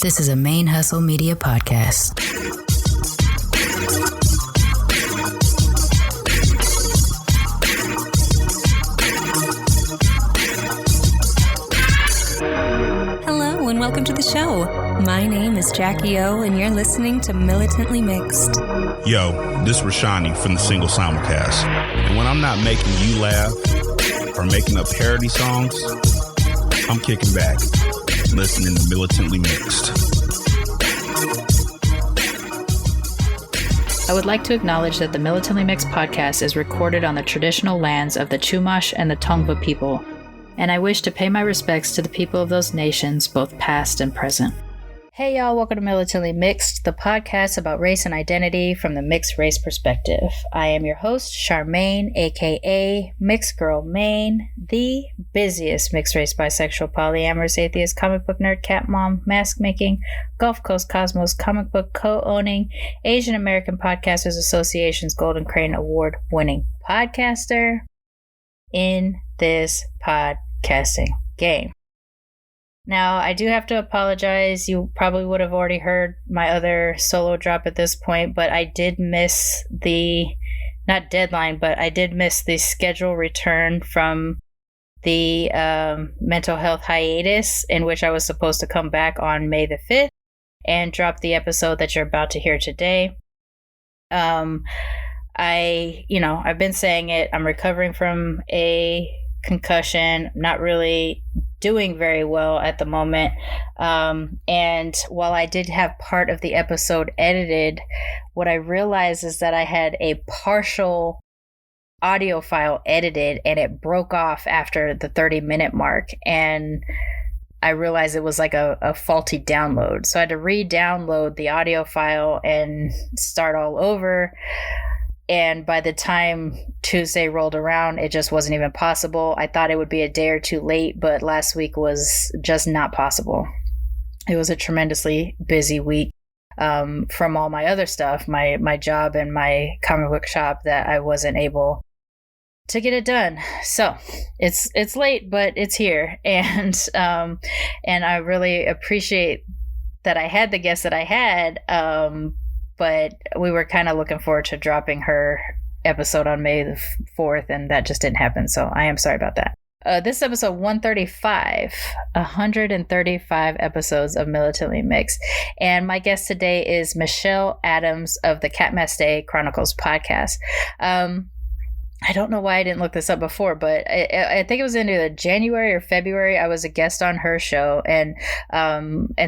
This is a ManeHustle Media podcast. Hello and welcome to the show. My name is Jackie O and you're listening to Militantly Mixed. Yo, this is Rashani from the Single Simulcast. And when I'm not making you laugh or making up parody songs, I'm kicking back, listening to Militantly Mixed. I would like to acknowledge that the Militantly Mixed podcast is recorded on the traditional lands of the Chumash and the Tongva people, and I wish to pay my respects to the people of those nations, both past and present. Hey y'all, welcome to Militantly Mixed, the podcast about race and identity from the mixed race perspective. I am your host, Charmaine, aka Mixed Girl Maine, the busiest mixed race, bisexual, polyamorous, atheist, comic book nerd, cat mom, mask making, Gulf Coast Cosmos comic book co-owning, Asian American Podcasters Association's Golden Crane Award winning podcaster in this podcasting game. Now, I do have to apologize. You probably would have already heard my other solo drop at this point, but I did miss not deadline, but I did miss the schedule return from the mental health hiatus in which I was supposed to come back on May the 5th and drop the episode that you're about to hear today. I've been saying it. I'm recovering from a concussion, not really doing very well at the moment. And while I did have part of the episode edited, what I realized is that I had a partial audio file edited and it broke off after the 30-minute mark. And I realized it was like a faulty download. So I had to re-download the audio file and start all over. And by the time Tuesday rolled around, it just wasn't even possible. I thought it would be a day or two late, but last week was just not possible. It was a tremendously busy week from all my other stuff, my job and my comic book shop, that I wasn't able to get it done. So it's late, but it's here. And I really appreciate that I had the guest that I had. But we were kind of looking forward to dropping her episode on May the 4th, and that just didn't happen. So I am sorry about that. This is episode 135 episodes of Militantly Mixed. And my guest today is Michelle Adams of the Catmaste Chronicles podcast. I don't know why I didn't look this up before, but I think it was in either January or February. I was a guest on her show, and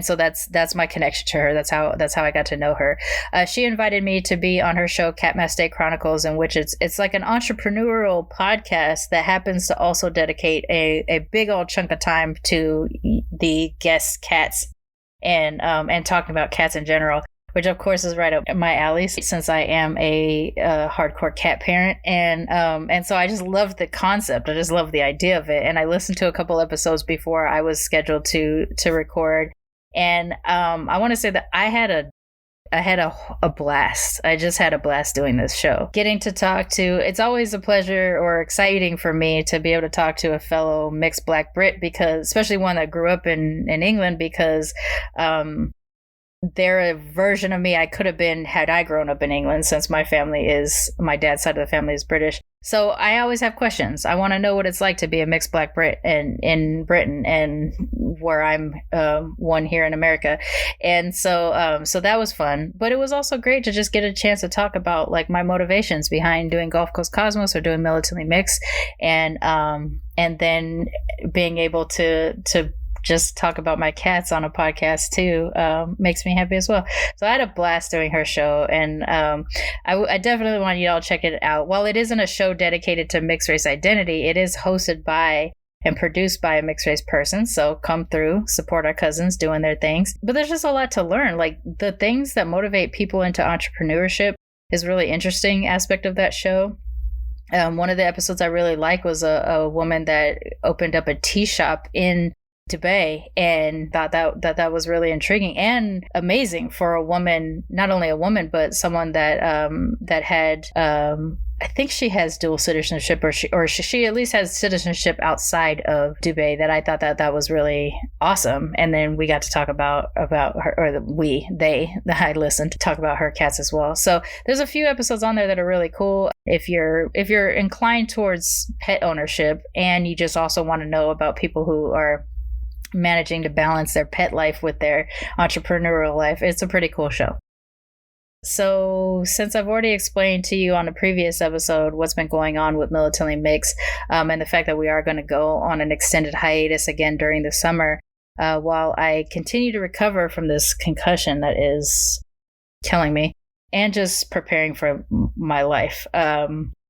so that's my connection to her. That's how I got to know her. She invited me to be on her show, Catmaste Chronicles, in which it's like an entrepreneurial podcast that happens to also dedicate a big old chunk of time to the guest cats and talking about cats in general, which of course is right up my alley since I am a hardcore cat parent. And so I just love the concept. I just love the idea of it. And I listened to a couple episodes before I was scheduled to record. And I want to say that I had a blast. I just had a blast doing this show. Getting to talk to, it's always a pleasure or exciting for me to be able to talk to a fellow mixed Black Brit, because especially one that grew up in England, because they're a version of me I could have been had I grown up in England, since my dad's side of the family is British. So I always have questions. I want to know what it's like to be a mixed Black Brit in Britain, and where I'm one here in America. And so that was fun. But it was also great to just get a chance to talk about like my motivations behind doing Gulf Coast Cosmos or doing Militantly Mixed, and then being able to just talk about my cats on a podcast too makes me happy as well. So I had a blast doing her show, and I definitely want you all to check it out. While it isn't a show dedicated to mixed race identity, it is hosted by and produced by a mixed race person. So come through, support our cousins doing their things. But there's just a lot to learn. Like the things that motivate people into entrepreneurship is really interesting aspect of that show. One of the episodes I really like was a woman that opened up a tea shop in Dubé, and thought that was really intriguing and amazing for a woman, not only a woman, but someone that had I think she has dual citizenship, or she at least has citizenship outside of Dubai. That I thought that was really awesome. And then we got to talk about her, or I listened to talk about her cats as well. So there's a few episodes on there that are really cool. If you're inclined towards pet ownership, and you just also want to know about people who are managing to balance their pet life with their entrepreneurial life, it's a pretty cool show. So since I've already explained to you on a previous episode what's been going on with Militantly Mixed, and the fact that we are going to go on an extended hiatus again during the summer, while I continue to recover from this concussion that is killing me, and just preparing for my life,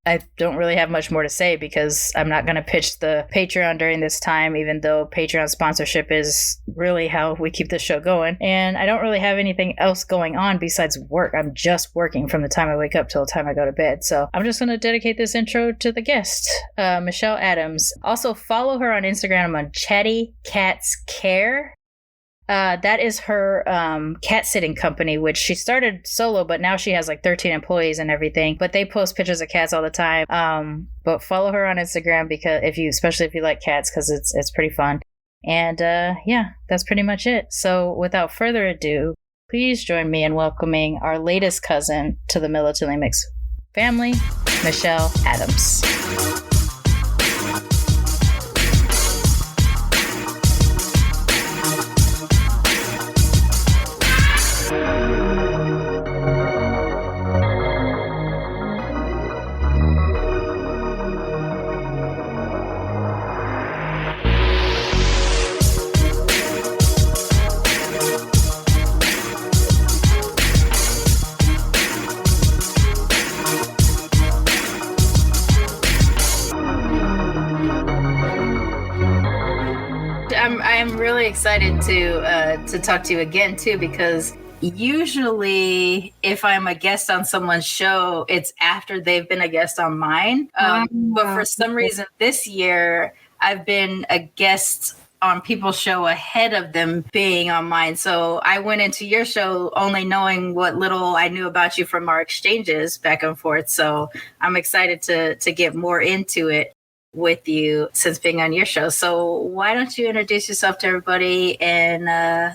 I don't really have much more to say, because I'm not going to pitch the Patreon during this time, even though Patreon sponsorship is really how we keep the show going. And I don't really have anything else going on besides work. I'm just working from the time I wake up till the time I go to bed. So I'm just going to dedicate this intro to the guest, Michelle Adams. Also follow her on Instagram on Chatty Cats Care. That is her cat sitting company, which she started solo, but now she has like 13 employees and everything. But they post pictures of cats all the time. But follow her on Instagram, because especially if you like cats, because it's pretty fun. And yeah, that's pretty much it. So without further ado, please join me in welcoming our latest cousin to the Militantly Mixed family, Michelle Adams. I'm really excited to talk to you again too, because usually if I'm a guest on someone's show, it's after they've been a guest on mine. But for some reason this year, I've been a guest on people's show ahead of them being on mine. So I went into your show only knowing what little I knew about you from our exchanges back and forth. So I'm excited to get more into it with you since being on your show. So why don't you introduce yourself to everybody, and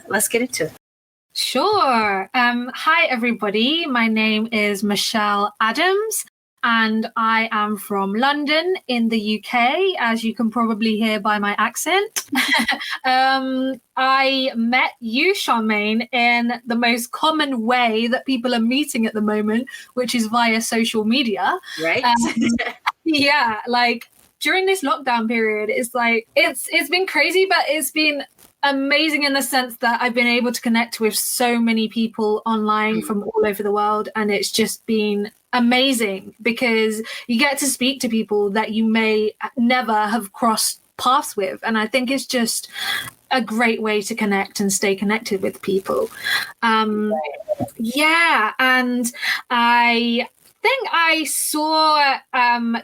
let's get into it. Sure. Hi, everybody. My name is Michelle Adams, and I am from London in the UK, as you can probably hear by my accent. I met you, Charmaine, in the most common way that people are meeting at the moment, which is via social media. Right. Yeah, like during this lockdown period, it's like it's been crazy, but it's been amazing in the sense that I've been able to connect with so many people online from all over the world, and it's just been amazing because you get to speak to people that you may never have crossed paths with, and I think it's just a great way to connect and stay connected with people. Yeah, and I think I saw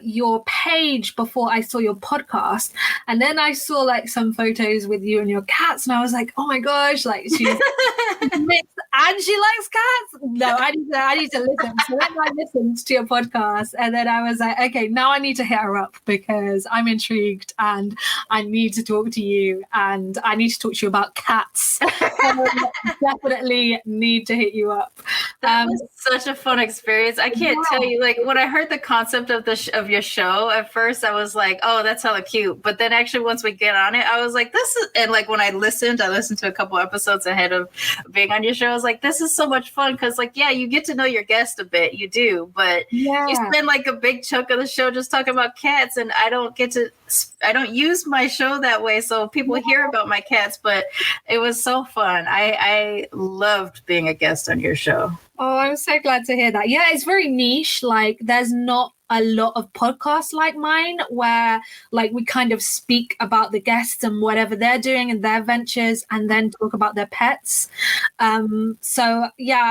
your page before I saw your podcast, and then I saw like some photos with you and your cats, and I was like, oh my gosh, like she's mixed and she likes cats. No, I need to listen. So then I listened to your podcast, and then I was like, okay, now I need to hit her up because I'm intrigued and I need to talk to you, and I need to talk to you about cats. So definitely need to hit you up. That was such a fun experience. I can't tell you, like when I heard the concept of your show, at first I was like, oh, that's hella cute. But then actually once we get on it, I was like, this is, and like when I listened to a couple episodes ahead of being on your show. I was like, this is so much fun because like, yeah, you get to know your guest a bit, you do, but you spend like a big chunk of the show just talking about cats, and I don't use my show that way, so people hear about my cats, but it was so fun. I loved being a guest on your show. Oh, I'm so glad to hear that. Yeah, it's very niche. Like, there's not a lot of podcasts like mine where like we kind of speak about the guests and whatever they're doing and their ventures and then talk about their pets. So yeah,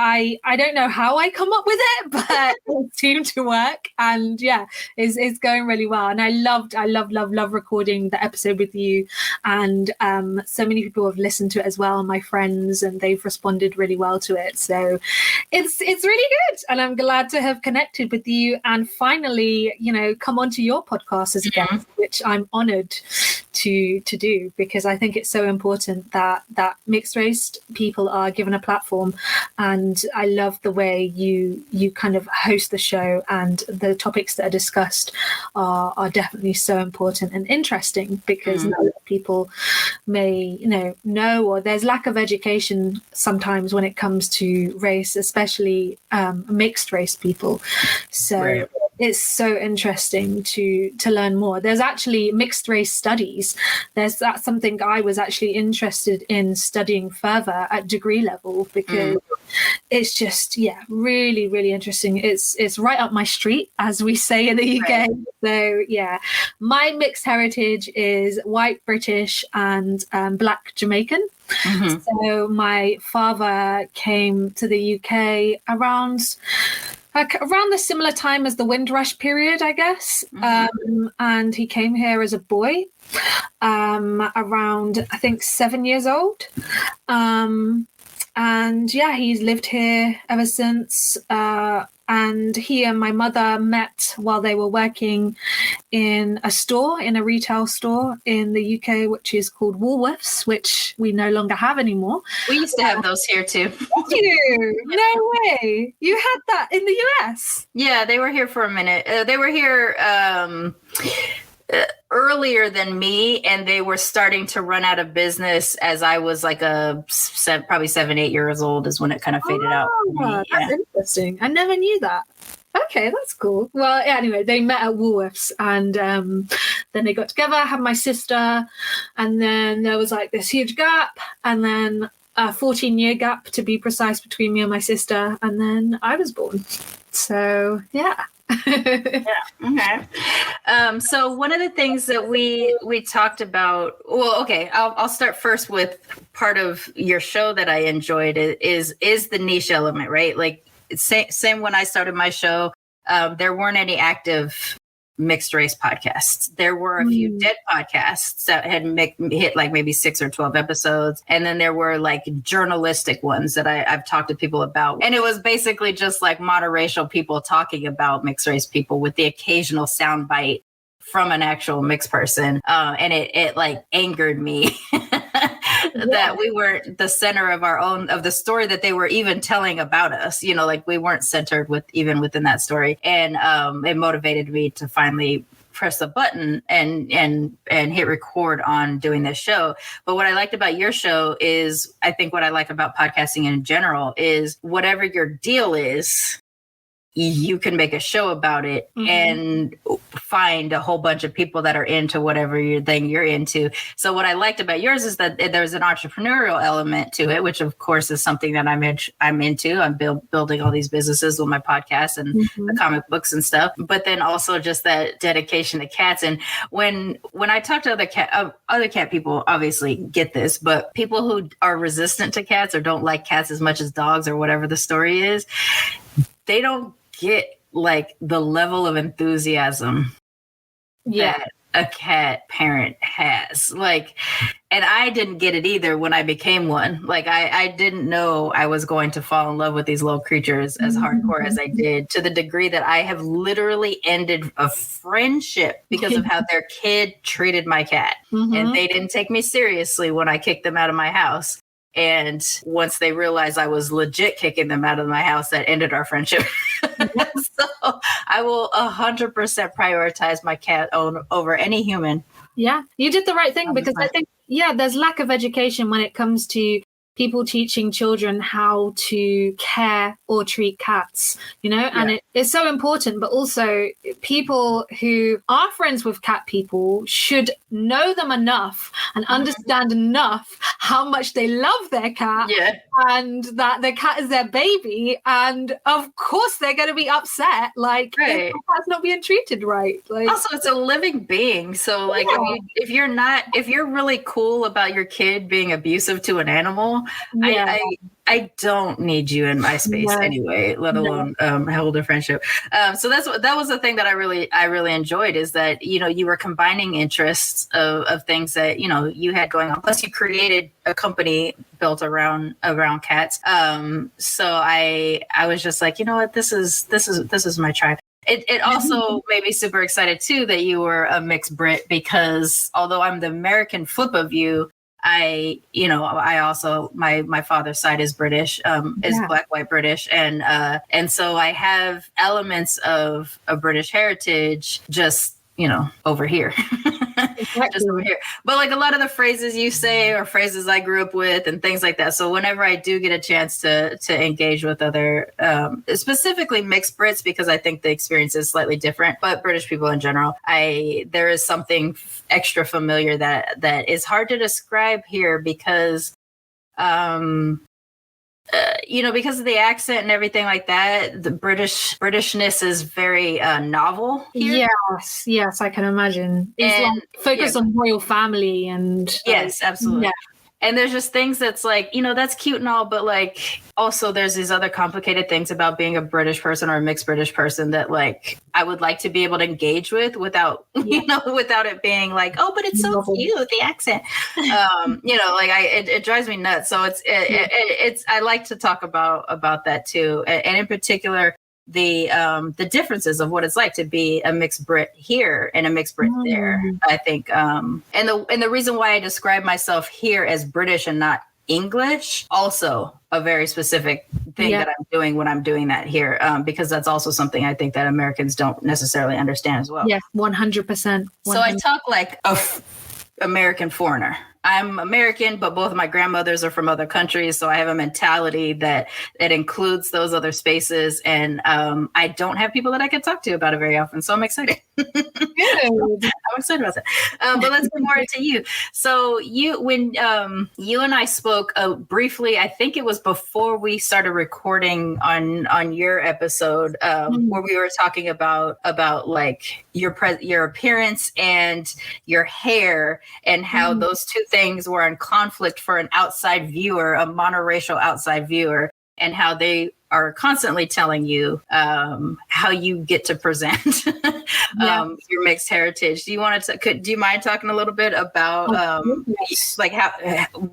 I don't know how I come up with it, but it seemed to work, and yeah, it's going really well. And I love recording the episode with you, and so many people have listened to it as well, my friends, and they've responded really well to it. So it's really good, and I'm glad to have connected with you and finally, you know, come onto your podcast as a guest, which I'm honored to do, because I think it's so important that mixed race people are given a platform. And I love the way you kind of host the show, and the topics that are discussed are definitely so important and interesting, because not a lot of people may know, or there's lack of education sometimes when it comes to race, especially mixed race people. So it's so interesting to learn more. There's actually mixed race studies. That's something I was actually interested in studying further at degree level, because it's just, really, really interesting. It's right up my street, as we say in the UK. Right. So yeah, my mixed heritage is white British and Black Jamaican. So my father came to the UK around the similar time as the Windrush period, I guess. And he came here as a boy, around, I think, 7 years old. And yeah, he's lived here ever since. And he and my mother met while they were working in a retail store in the UK, which is called Woolworths, which we no longer have anymore. We used to have those here too. Did you? No way. You had that in the US? Yeah, they were here for a minute. They were here earlier than me, and they were starting to run out of business as I was like probably 7-8 years old is when it kind of faded out. That's interesting. I never knew that. Okay, that's cool. Well, anyway, they met at Woolworths, and then they got together, had my sister, and then there was like this huge gap, and then a 14-year gap to be precise between me and my sister, and then I was born. So yeah. Okay. So one of the things that we talked about, I'll start first with part of your show that I enjoyed is the niche element, right? Like same when I started my show, there weren't any active mixed race podcasts. There were a few dead podcasts that had hit like maybe 6 or 12 episodes. And then there were like journalistic ones that I've talked to people about. And it was basically just like monoracial people talking about mixed race people with the occasional soundbite from an actual mixed person. And it like angered me that we weren't the center of the story that they were even telling about us, like we weren't centered within that story. And it motivated me to finally press the button and hit record on doing this show. But what I liked about your show is, I think what I like about podcasting in general is whatever your deal is, you can make a show about it and find a whole bunch of people that are into whatever thing you're into. So what I liked about yours is that there's an entrepreneurial element to it, which of course is something that I'm into. I'm building all these businesses with my podcast and the comic books and stuff, but then also just that dedication to cats. And when I talk to other cat people, obviously get this, but people who are resistant to cats or don't like cats as much as dogs or whatever the story is, they don't get like the level of enthusiasm that a cat parent has. Like, and I didn't get it either when I became one. Like I didn't know I was going to fall in love with these little creatures as hardcore as I did, to the degree that I have literally ended a friendship because of how their kid treated my cat. And they didn't take me seriously when I kicked them out of my house. And once they realized I was legit kicking them out of my house, that ended our friendship. So I will 100% prioritize my cat over any human. Yeah, you did the right thing, because I think, there's lack of education when it comes to people teaching children how to care or treat cats, and it's so important. But also people who are friends with cat people should know them enough and understand enough how much they love their cat, and that their cat is their baby. And of course they're going to be upset, if the cat's not being treated right. Also, it's a living being. So like, if you're really cool about your kid being abusive to an animal, I don't need you in my space anyway, let alone hold a friendship. So that was the thing that I really enjoyed, is that, you were combining interests of things that, you had going on. Plus you created a company built around cats. So I was just like, you know what, this is my tribe. It also made me super excited too that you were a mixed Brit, because although I'm the American flip of you, I also, my father's side is British, is Black, white British. And so I have elements of a British heritage, just, over here. Just over here. But like a lot of the phrases you say are phrases I grew up with and things like that. So whenever I do get a chance to engage with other, specifically mixed Brits, because I think the experience is slightly different, but British people in general, there is something extra familiar that is hard to describe here, because because of the accent and everything like that, the Britishness is very novel here. Yes, I can imagine. It's focused on royal family and yes, absolutely. Yeah. And there's just things that's like, that's cute and all, but like also there's these other complicated things about being a British person or a mixed British person that like I would like to be able to engage with without, without it being like, oh, but it's so cute, the accent. It drives me nuts. So it's I like to talk about that too. And in particular, the differences of what it's like to be a mixed Brit here and a mixed Brit there, I think. And the reason why I describe myself here as British and not English, also a very specific thing that I'm doing when I'm doing that here, because that's also something I think that Americans don't necessarily understand as well. Yeah, 100%. So I talk like a American foreigner. I'm American, but both of my grandmothers are from other countries. So I have a mentality that includes those other spaces. And I don't have people that I can talk to about it very often. So I'm excited. I'm excited about that. But let's get more into you. So when you and I spoke briefly, I think it was before we started recording on your episode, where we were talking about like your appearance and your hair, and how those two things were in conflict for an outside viewer, a monoracial outside viewer, and how they are constantly telling you how you get to present your mixed heritage. Do you mind talking a little bit about like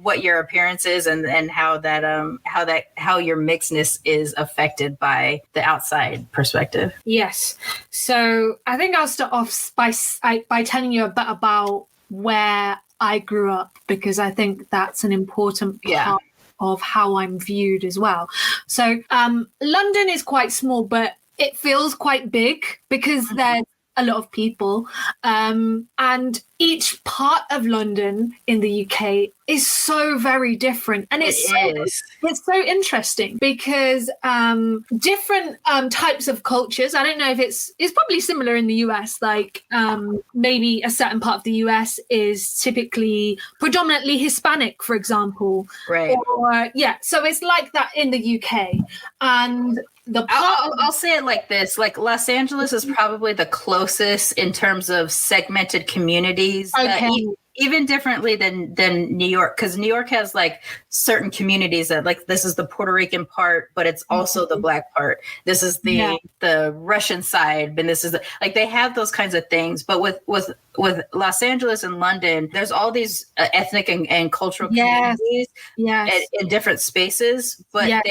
what your appearance is and how your mixedness is affected by the outside perspective? Yes. So I think I'll start off by telling you a bit about where I grew up, because I think that's an important part of how I'm viewed as well. So London is quite small, but it feels quite big because there's a lot of people. And each part of London in the UK is so very different. And it's so interesting because different types of cultures. I don't know if it's probably similar in the US, like maybe a certain part of the US is typically predominantly Hispanic, for example. Right. Or, so it's like that in the UK. And I'll say it like this: like Los Angeles is probably the closest in terms of segmented communities. Okay. Even differently than New York, because New York has like certain communities that like this is the Puerto Rican part, but it's also the Black part. This is the Russian side, and this is like they have those kinds of things. But with Los Angeles and London, there's all these ethnic and cultural communities in different spaces. But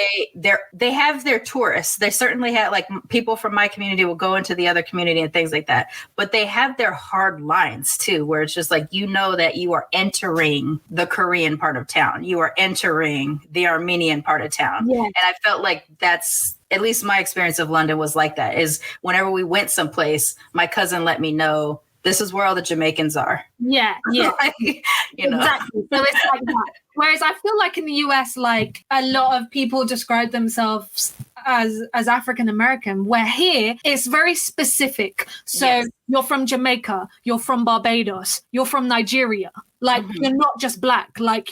they have their tourists. They certainly have, like, people from my community will go into the other community and things like that. But they have their hard lines too, where it's just like, that you are entering the Korean part of town. You are entering the Armenian part of town. Yeah. And I felt like that's, at least my experience of London was like that, is whenever we went someplace, my cousin let me know this is where all the Jamaicans are. Yeah. Like, you know. Exactly. So it's like that. Whereas I feel like in the US, like a lot of people describe themselves as African American, where here it's very specific. So you're from Jamaica, you're from Barbados, you're from Nigeria. Like you're not just black. Like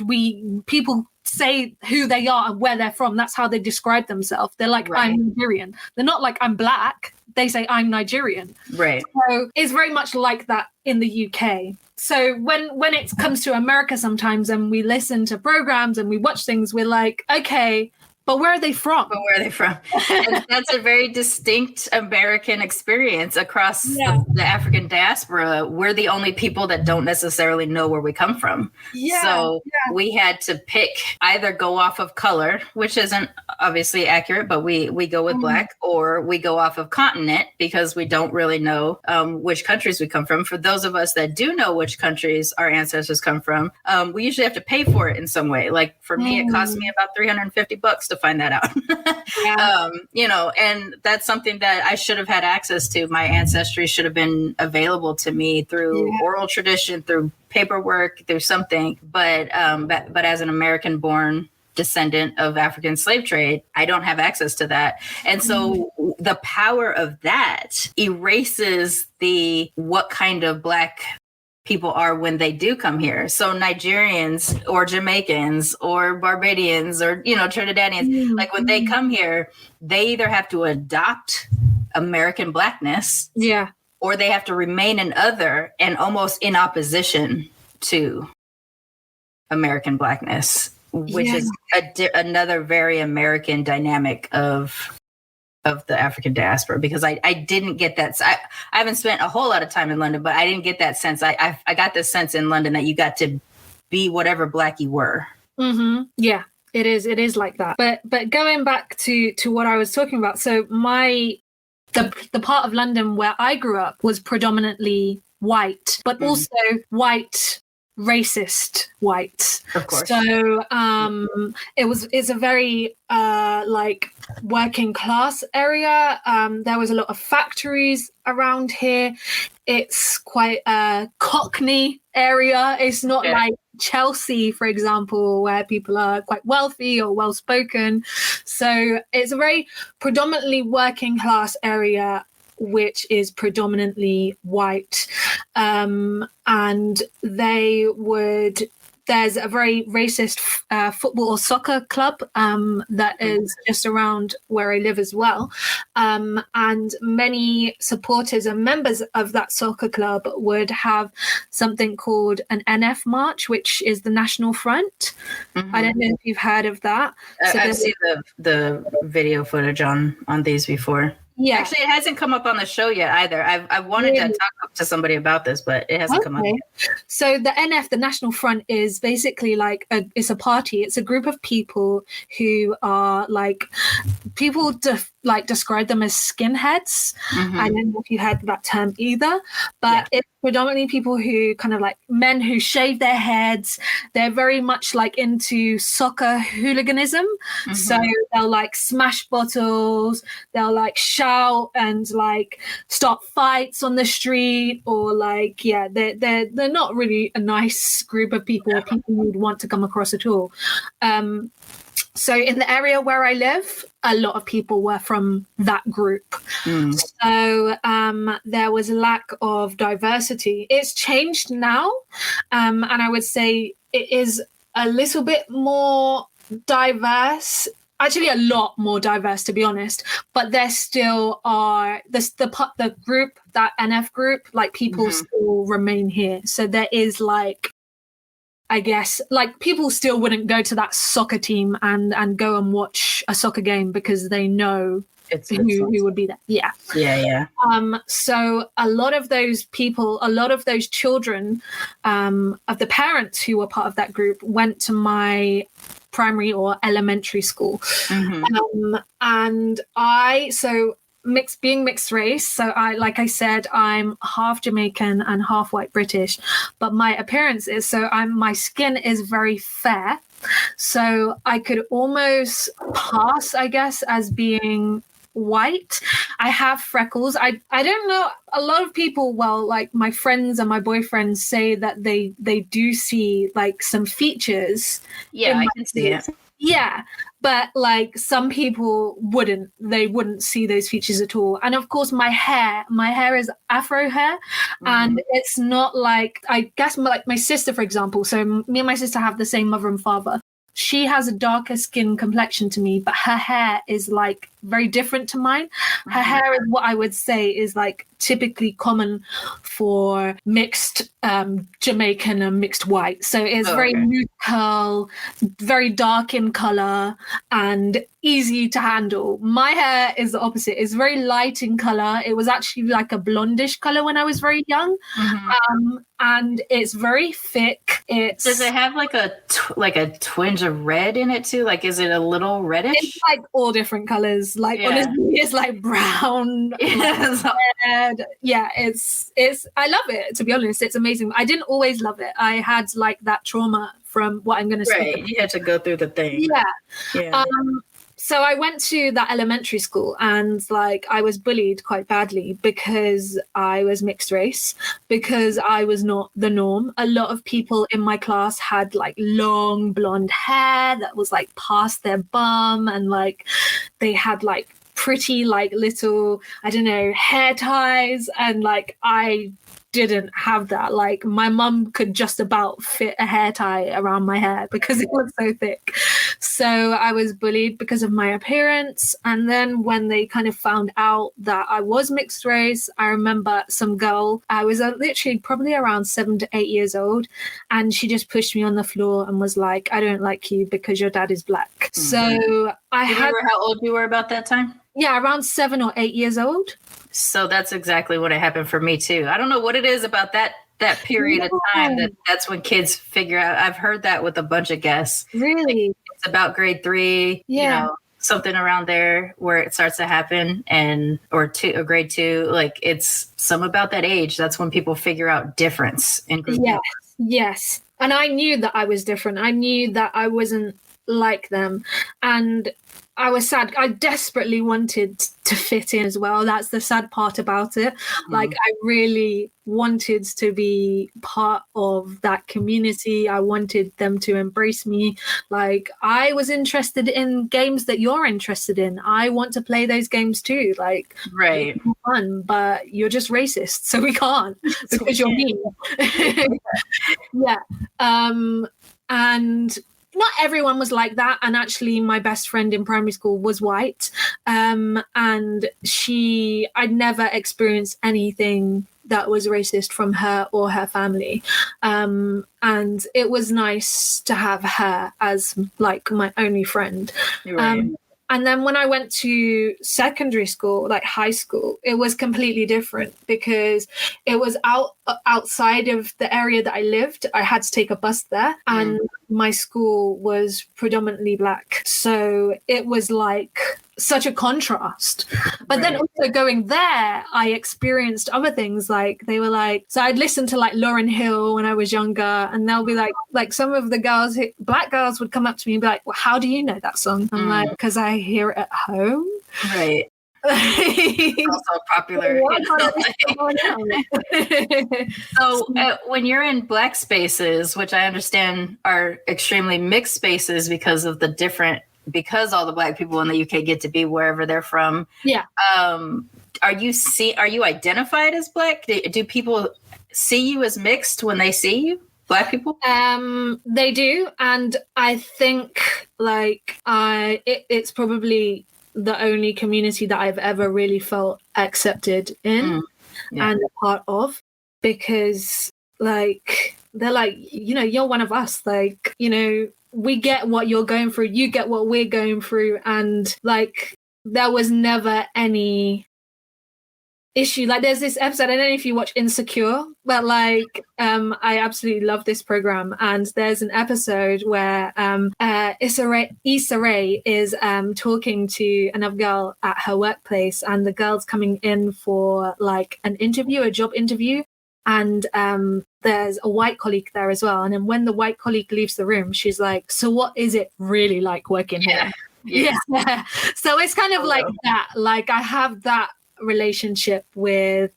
people say who they are and where they're from. That's how they describe themselves. They're like, I'm Nigerian. They're not like, I'm black. They say, I'm Nigerian. Right. So it's very much like that in the UK. So when it comes to America sometimes and we listen to programs and we watch things, we're like, okay, but where are they from? And that's a very distinct American experience across the African diaspora. We're the only people that don't necessarily know where we come from. So we had to pick, either go off of color, which isn't obviously accurate, but we go with black, or we go off of continent because we don't really know which countries we come from. For those of us that do know which countries our ancestors come from, we usually have to pay for it in some way. Like for me, it cost me about $350 to find that out. You know, and that's something that I should have had access to. My ancestry should have been available to me through oral tradition, through paperwork, through something. But as an American born descendant of African slave trade, I don't have access to that. And so the power of that erases what kind of black people are when they do come here. So Nigerians or Jamaicans or Barbadians or, you know, Trinidadians, like when they come here, they either have to adopt American blackness, or they have to remain an other and almost in opposition to American blackness, which is another very American dynamic of the African diaspora, because I didn't get that. I haven't spent a whole lot of time in London, but I didn't get that sense. I got this sense in London that you got to be whatever black you were. Yeah, it is like that. But going back to what I was talking about, so the part of London where I grew up was predominantly white, but also white racist whites. Of course. So it's a very like working class area. There was a lot of factories around here. It's quite a Cockney area. It's not like Chelsea, for example, where people are quite wealthy or well spoken. So it's a very predominantly working class area, which is predominantly white. And there's a very racist football or soccer club that is just around where I live as well. And many supporters and members of that soccer club would have something called an NF March, which is the National Front. I don't know if you've heard of that. So I've seen the video footage on these before. Yeah, actually, it hasn't come up on the show yet either. I've wanted to talk to somebody about this, but it hasn't come up yet. So the NF, the National Front, is basically like it's a party. It's a group of people who are like people describe them as skinheads. I don't know if you heard that term either, but it's predominantly people who kind of like men who shave their heads. They're very much like into soccer hooliganism. So they'll like smash bottles. They'll like shout and like start fights on the street, or like they're not really a nice group of people or people you'd want to come across at all. So in the area where I live, a lot of people were from that group. So there was a lack of diversity. It's changed now. And I would say it is a little bit more diverse. Actually, a lot more diverse, to be honest. But there still are the group, that NF group, like people still remain here. So there is like, I guess, like people still wouldn't go to that soccer team and go and watch a soccer game because they know who would be there. Yeah. So a lot of those people, a lot of those children of the parents who were part of that group went to my primary or elementary school. And being mixed race, so like I said, I'm half Jamaican and half white British, but my appearance is, my skin is very fair, so I could almost pass, I guess, as being white. I have freckles. I don't know. A lot of people, well, like my friends and my boyfriends say that they do see like some features. Yeah, I can see it. Yeah, but like some people wouldn't. They wouldn't see those features at all. And of course, my hair is Afro hair, and it's not like, I guess, like my sister, for example. So me and my sister have the same mother and father. She has a darker skin complexion to me, but her hair is like very different to mine. Her hair is what I would say is like typically common for mixed Jamaican and mixed white. So it's very loose curl, very dark in color, and easy to handle. My hair is the opposite. It's very light in color. It was actually like a blondish color when I was very young, and it's very thick. Does it have like a twinge of red in it too? Like, is it a little reddish? It's like all different colors. Like honestly, it's like brown, red. Yeah, it's. I love it. To be honest, it's amazing. I didn't always love it. I had like that trauma from what I'm going to say. Right, you had to go through the thing. Yeah. So I went to that elementary school, and like I was bullied quite badly because I was mixed race, because I was not the norm. A lot of people in my class had like long blonde hair that was like past their bum, and like they had like pretty like little, I don't know, hair ties, and like I didn't have that. Like my mum could just about fit a hair tie around my hair because it was so thick. So I was bullied because of my appearance. And then when they kind of found out that I was mixed race, I remember some girl, I was literally probably around 7 to 8 years old, and she just pushed me on the floor and was like, I don't like you because your dad is black. So I had... Remember how old you were about that time? Yeah, around 7 or 8 years old. So that's exactly what happened for me too. I don't know what it is about that period of time that's when kids figure out. I've heard that with a bunch of guests. Really? Like, it's about grade 3, you know, something around there where it starts to happen, or grade 2. Like it's some about that age. That's when people figure out difference in group. Yes. And I knew that I was different. I knew that I wasn't like them. And I was sad. I desperately wanted to fit in as well. That's the sad part about it. Like I really wanted to be part of that community. I wanted them to embrace me. Like I was interested in games that you're interested in. I want to play those games too. Like right, it's fun, but you're just racist, so we can't because you're mean. And not everyone was like that. And actually my best friend in primary school was white. And I'd never experienced anything that was racist from her or her family. And it was nice to have her as like my only friend. Right. And then when I went to secondary school, like high school, it was completely different because it was outside of the area that I lived. I had to take a bus there, and my school was predominantly black. So it was like such a contrast. But then also going there, I experienced other things. Like they were like, so I'd listen to like Lauryn Hill when I was younger, and they'll be like some of the girls, black girls would come up to me and be like, well, how do you know that song? I'm like, because I hear it at home. Right. Also popular. So when you're in black spaces, which I understand are extremely mixed spaces because all the black people in the UK get to be wherever they're from. Yeah. Are you identified as black? Do people see you as mixed when they see you? Black people? They do. And I think like it's probably the only community that I've ever really felt accepted in and a part of, because like they're like, you know, you're one of us. Like, you know, we get what you're going through, you get what we're going through. And like there was never any issue. Like there's this episode, I don't know if you watch Insecure, but like I absolutely love this program, and there's an episode where Issa Rae is talking to another girl at her workplace, and the girl's coming in for like a job interview, and there's a white colleague there as well. And then when the white colleague leaves the room, she's like, so what is it really like working here? Yeah. So it's kind of like that. Like I have that relationship with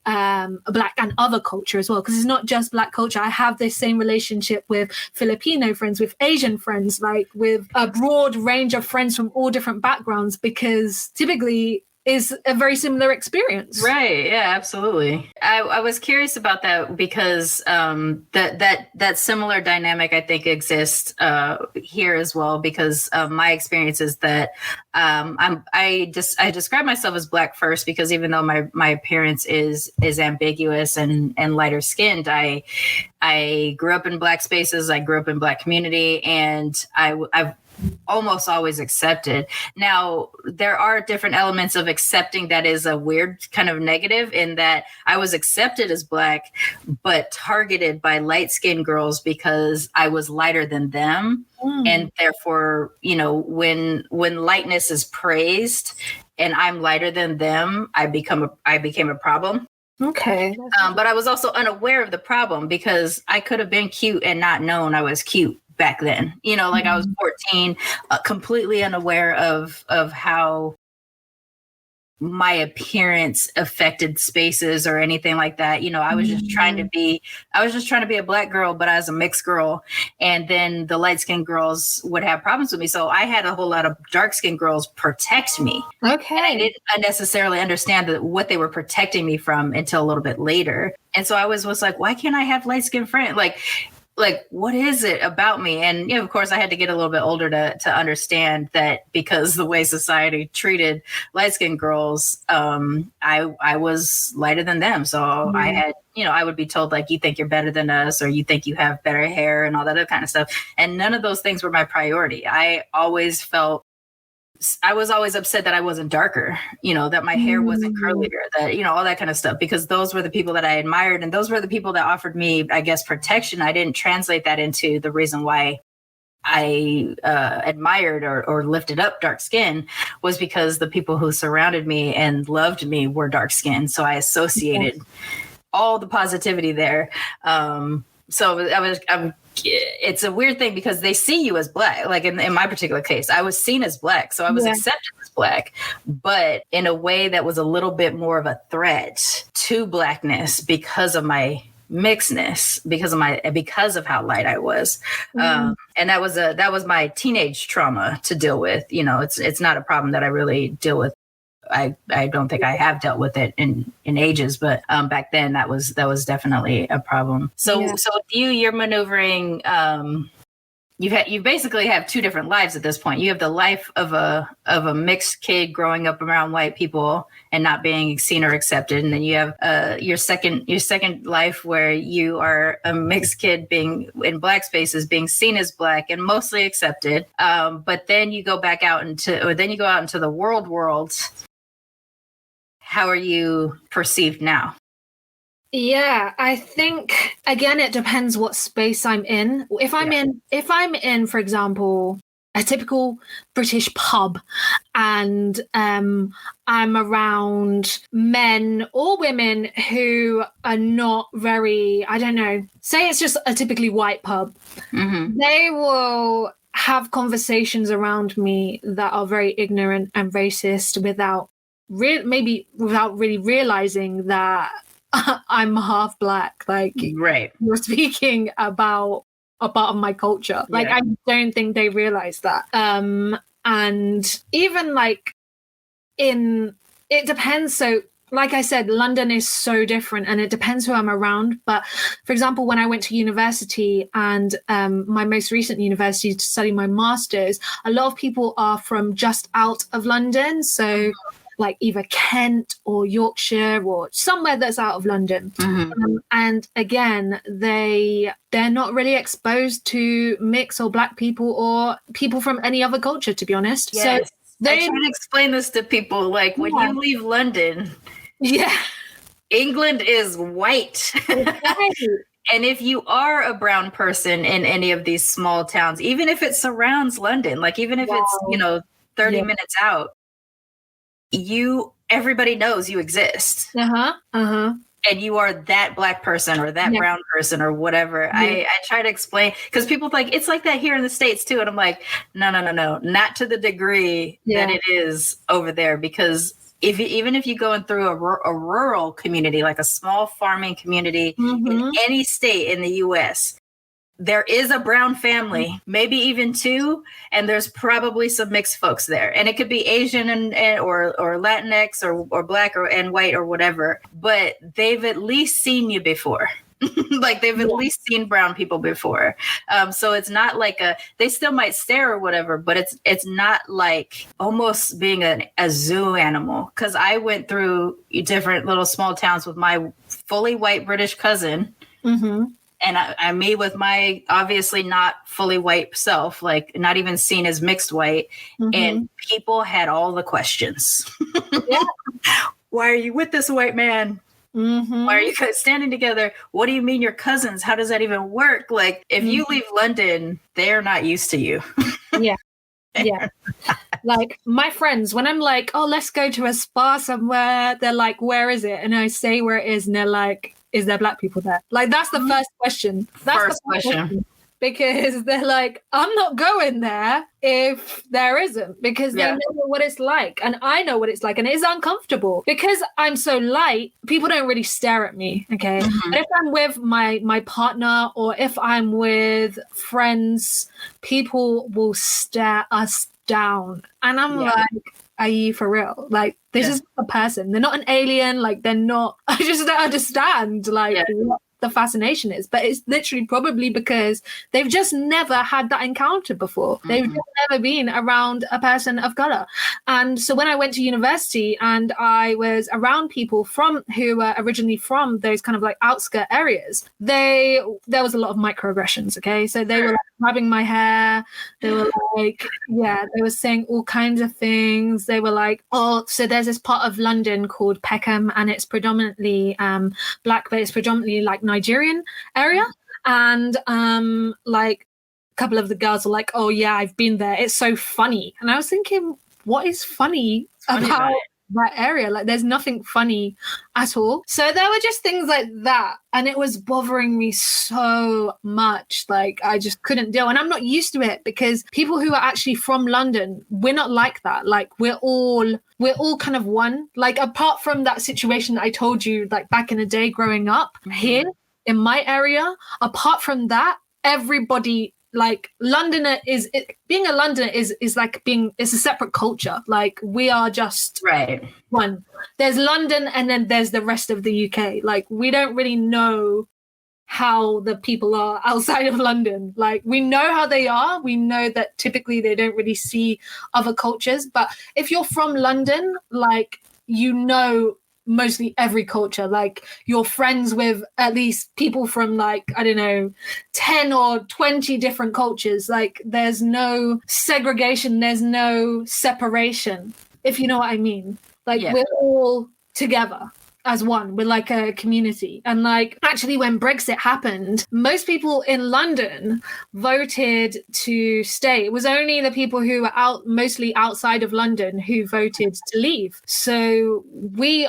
Black and other culture as well, because it's not just Black culture. I have this same relationship with Filipino friends, with Asian friends, like with a broad range of friends from all different backgrounds, because typically is a very similar experience. Right. Yeah, absolutely. I was curious about that because that similar dynamic I think exists here as well, because my experience is that I describe myself as Black first, because even though my appearance is ambiguous and lighter skinned, I grew up in Black spaces, I grew up in Black community, and I've almost always accepted. Now, there are different elements of accepting that is a weird kind of negative, in that I was accepted as Black, but targeted by light-skinned girls because I was lighter than them. And therefore, when lightness is praised and I'm lighter than them, I became a problem. Okay. But I was also unaware of the problem, because I could have been cute and not known I was cute back then. Like I was 14, completely unaware of how my appearance affected spaces or anything like that. I was just trying to be a Black girl, but as a mixed girl. And then the light-skinned girls would have problems with me. So I had a whole lot of dark-skinned girls protect me. Okay. And I didn't necessarily understand what they were protecting me from until a little bit later. And so I was like, why can't I have light-skinned friends? Like, what is it about me? And, of course, I had to get a little bit older to understand that, because the way society treated light-skinned girls, I was lighter than them. So I had, I would be told, like, you think you're better than us, or you think you have better hair and all that other kind of stuff. And none of those things were my priority. I was always upset that I wasn't darker, that my hair wasn't curlier, that, all that kind of stuff, because those were the people that I admired. And those were the people that offered me, I guess, protection. I didn't translate that into the reason why I admired or lifted up dark skin, was because the people who surrounded me and loved me were dark skinned. So I associated all the positivity there. It's a weird thing, because they see you as Black. Like in my particular case, I was seen as Black. So I was accepted as Black, but in a way that was a little bit more of a threat to Blackness because of my mixedness, because of how light I was. And that was my teenage trauma to deal with. It's not a problem that I really deal with. I don't think I have dealt with it in ages, but back then that was definitely a problem. So with you're maneuvering. You basically have two different lives at this point. You have the life of a mixed kid growing up around white people and not being seen or accepted, and then you have your second life where you are a mixed kid being in Black spaces, being seen as Black and mostly accepted. But then you go out into the world. How are you perceived now? Yeah, I think, again, it depends what space I'm in. If I'm in, for example, a typical British pub, and I'm around men or women who are not very, I don't know, say it's just a typically white pub, they will have conversations around me that are very ignorant and racist without really realizing that I'm half Black. Like, right, you're speaking about a part of my culture. Like, I don't think they realize that. And even like it depends. So like I said, London is so different, and it depends who I'm around. But for example, when I went to university, and my most recent university to study my master's, a lot of people are from just out of London. So like either Kent or Yorkshire or somewhere that's out of London. And again, they're not really exposed to mixed or Black people or people from any other culture, to be honest. Yes. So they try to explain this to people. Like, when you leave London, England is white. And if you are a brown person in any of these small towns, even if it surrounds London, like even if it's 30 minutes out, everybody knows you exist. and you are that Black person or that brown person or whatever. I try to explain, because people think it's like that here in the States too. And I'm like, no, not to the degree that it is over there. Because even if you go in through a rural community, like a small farming community in any state in the US, there is a brown family, maybe even two, and there's probably some mixed folks there. And it could be Asian and or Latinx or Black and white or whatever, but they've at least seen you before. Like they've at least seen brown people before. So it's not like they still might stare or whatever, but it's not like almost being a zoo animal. Cause I went through different little small towns with my fully white British cousin. And I meet with my obviously not fully white self, like not even seen as mixed white. And people had all the questions. Why are you with this white man? Why are you guys standing together? What do you mean you're cousins? How does that even work? Like if you leave London, they're not used to you. Yeah. Like my friends, when I'm like, oh, let's go to a spa somewhere, they're like, where is it? And I say where it is, and they're like, is there Black people there? Like that's the first question. That's first question. Because they're like, I'm not going there if there isn't, because they know what it's like. And I know what it's like. And it is uncomfortable because I'm so light. People don't really stare at me. Okay. But if I'm with my partner or if I'm with friends, people will stare us down. And I'm like, are you for real? Like, this is a person. They're not an alien. Like, they're not. I just don't understand, like, what the fascination is. But it's literally probably because they've just never had that encounter before. They've just never been around a person of color. And so when I went to university and I was around people who were originally from those kind of like outskirt areas, there was a lot of microaggressions. Okay. So they were like grabbing my hair. They were like, they were saying all kinds of things. They were like, oh, so there's this part of London called Peckham, and it's predominantly Black, but it's predominantly like Nigerian area. And like a couple of the girls were like, oh yeah, I've been there. It's so funny. And I was thinking, what is funny about that area? Like there's nothing funny at all. So there were just things like that. And it was bothering me so much. Like I just couldn't deal. And I'm not used to it because people who are actually from London, we're not like that. Like we're all kind of one. Like apart from that situation that I told you, like back in the day growing up here in my area, apart from that, everybody, like being a Londoner is like it's a separate culture. Like we are just one. There's London and then there's the rest of the UK. Like we don't really know how the people are outside of London. Like we know how they are. We know that typically they don't really see other cultures. But if you're from London, like you know mostly every culture. Like you're friends with at least people from like, I don't know, 10 or 20 different cultures. Like there's no segregation, there's no separation, if you know what I mean. Like we're all together as one. We're like a community. And like actually when Brexit happened, most people in London voted to stay. It was only the people who were mostly outside of London who voted to leave. So we're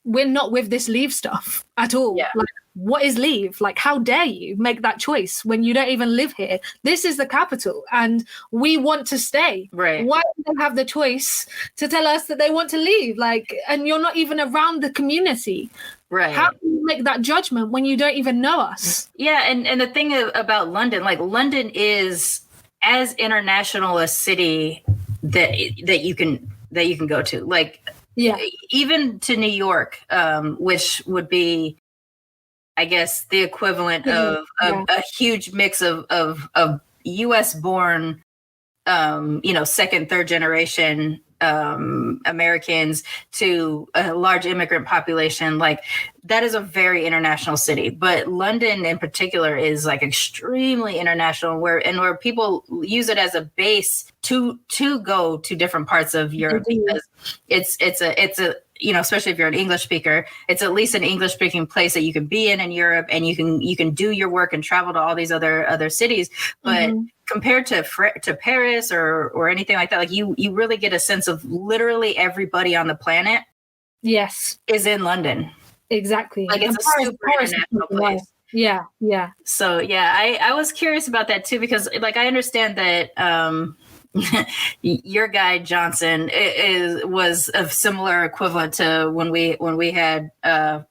not with this leave stuff at all. Like, what is leave? Like, how dare you make that choice when you don't even live here? This is the capital and we want to stay. Right. Why do they have the choice to tell us that they want to leave? Like, and you're not even around the community. Right. How do you make that judgment when you don't even know us? Yeah. And the thing about London, like London is as international a city that you can go to. Like, even to New York, which would be, I guess, the equivalent of a huge mix of U.S. born, second, third generation Americans to a large immigrant population. Like that is a very international city, but London in particular is like extremely international where people use it as a base to go to different parts of Europe because it's a especially if you're an English speaker, it's at least an English speaking place that you can be in Europe, and you can do your work and travel to all these other cities. But compared to Paris or anything like that, like you really get a sense of literally everybody on the planet. Yes, is in London. Exactly. Like it's a super international place. Yeah. So yeah, I was curious about that too, because like I understand that your guy Johnson was a similar equivalent to when we had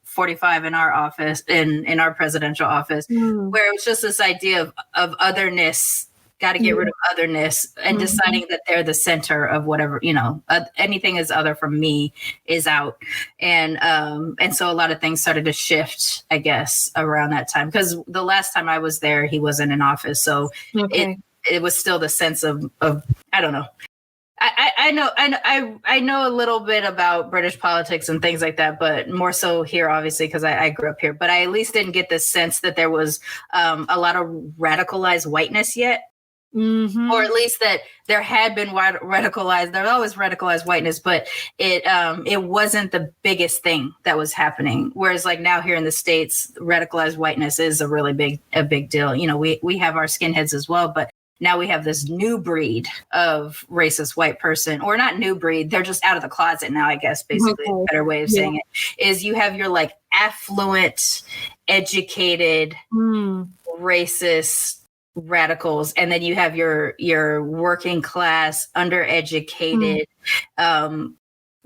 45 in our office, in our presidential office, where it was just this idea of otherness. Got to get rid of otherness and deciding that they're the center of whatever, anything is other from me is out. And so a lot of things started to shift, I guess, around that time, because the last time I was there, he wasn't in office. So it was still the sense of I don't know. I know a little bit about British politics and things like that, but more so here, obviously, because I grew up here. But I at least didn't get the sense that there was a lot of radicalized whiteness yet. Or at least that there had been radicalized. There's always radicalized whiteness, but it wasn't the biggest thing that was happening. Whereas like now here in the States, radicalized whiteness is a big deal. We have our skinheads as well, but now we have this new breed of racist white person, or not new breed. They're just out of the closet now, I guess, basically a better way of saying it is you have your like affluent, educated, racist radicals, and then you have your working class, undereducated.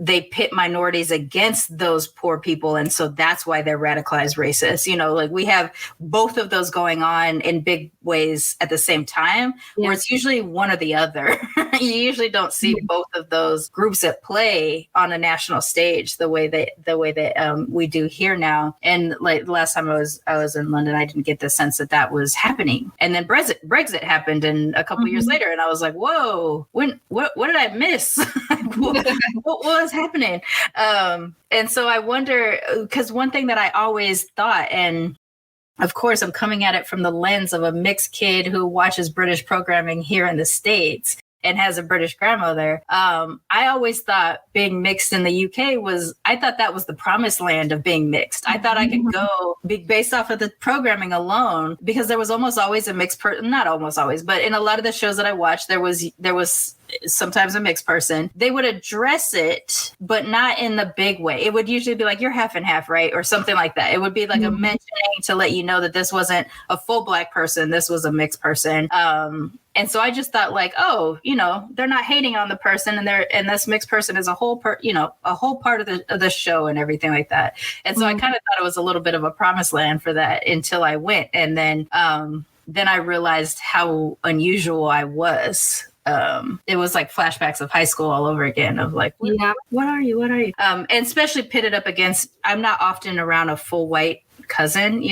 They pit minorities against those poor people, and so that's why they're radicalized racists. Like we have both of those going on in big ways at the same time, where it's usually one or the other. You usually don't see both of those groups at play on a national stage the way that we do here now. And like the last time I was in London, I didn't get the sense that was happening. And then Brexit happened, and a couple of years later, and I was like, whoa, what did I miss? what was happening? And so I wonder, because one thing that I always thought, and of course I'm coming at it from the lens of a mixed kid who watches British programming here in the States and has a British grandmother. I always thought being mixed in the UK I thought that was the promised land of being mixed. I thought I could go based off of the programming alone, because there was almost always a mixed person, not almost always, but in a lot of the shows that I watched, there was sometimes a mixed person. They would address it, but not in the big way. It would usually be like, you're half and half, right? Or something like that. It would be like a mentioning to let you know that this wasn't a full Black person. This was a mixed person. And so I just thought like, they're not hating on the person, and this mixed person is a whole part of the show and everything like that. And so I kind of thought it was a little bit of a promised land for that until I went. And then I realized how unusual I was. It was like flashbacks of high school all over again of like, what are you? And especially pitted up against, I'm not often around a full white cousin,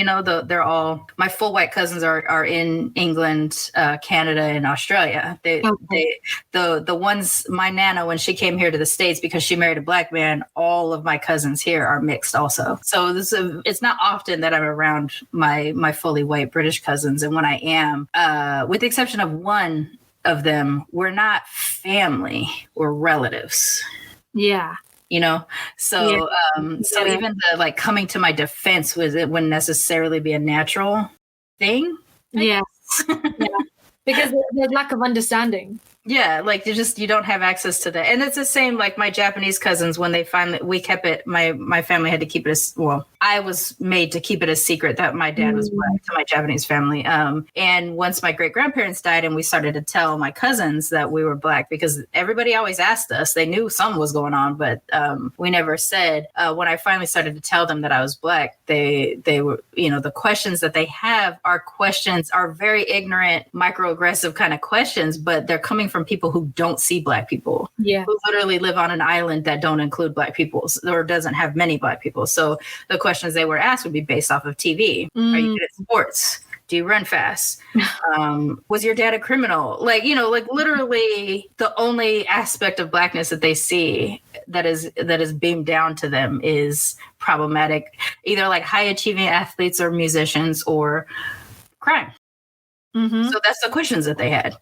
they're all, my full white cousins are in England, Canada, and Australia. The ones, my Nana, when she came here to the States, because she married a Black man, all of my cousins here are mixed also. So it's not often that I'm around my fully white British cousins. And when I am, with the exception of one of them, we're not family, we're relatives. So even the like coming to my defense it wouldn't necessarily be a natural thing. Because there's lack of understanding. Yeah, like you don't have access to that. And it's the same like my Japanese cousins, when we kept it, my family had to keep it I was made to keep it a secret that my dad was Black to my Japanese family. And once my great grandparents died and we started to tell my cousins that we were Black, because everybody always asked us, they knew something was going on, but we never said. When I finally started to tell them that I was Black, they were, the questions that they have are very ignorant, microaggressive kind of questions, but they're coming from people who don't see Black people, who literally live on an island that don't include Black people or doesn't have many Black people. So the questions they were asked would be based off of TV. Are you good at sports? Do you run fast? Was your dad a criminal? Like literally the only aspect of Blackness that they see that is beamed down to them is problematic, either like high achieving athletes or musicians or crime. So that's the questions that they had.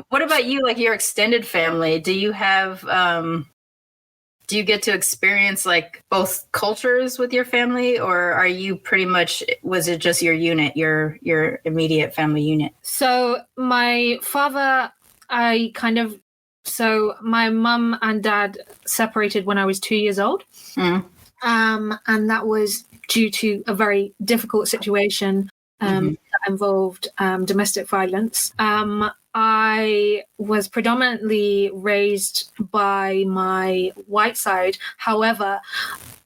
What about you? Like your extended family, do you have, do you get to experience like both cultures with your family, or are you pretty much, was it just your unit, your immediate family unit? So my father, so my mum and dad separated when I was 2 years old. And that was due to a very difficult situation that involved domestic violence. I was predominantly raised by my white side. However,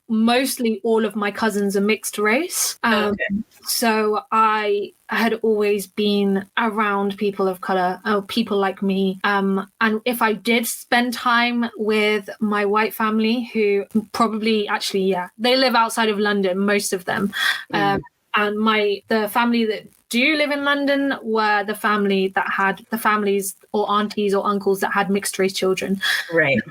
mostly all of my cousins are mixed race. So I had always been around people of color, people like me. And if I did spend time with my white family, who probably actually, they live outside of London, most of them. And the family that do live in London were the families or aunties or uncles that had mixed race children. Right.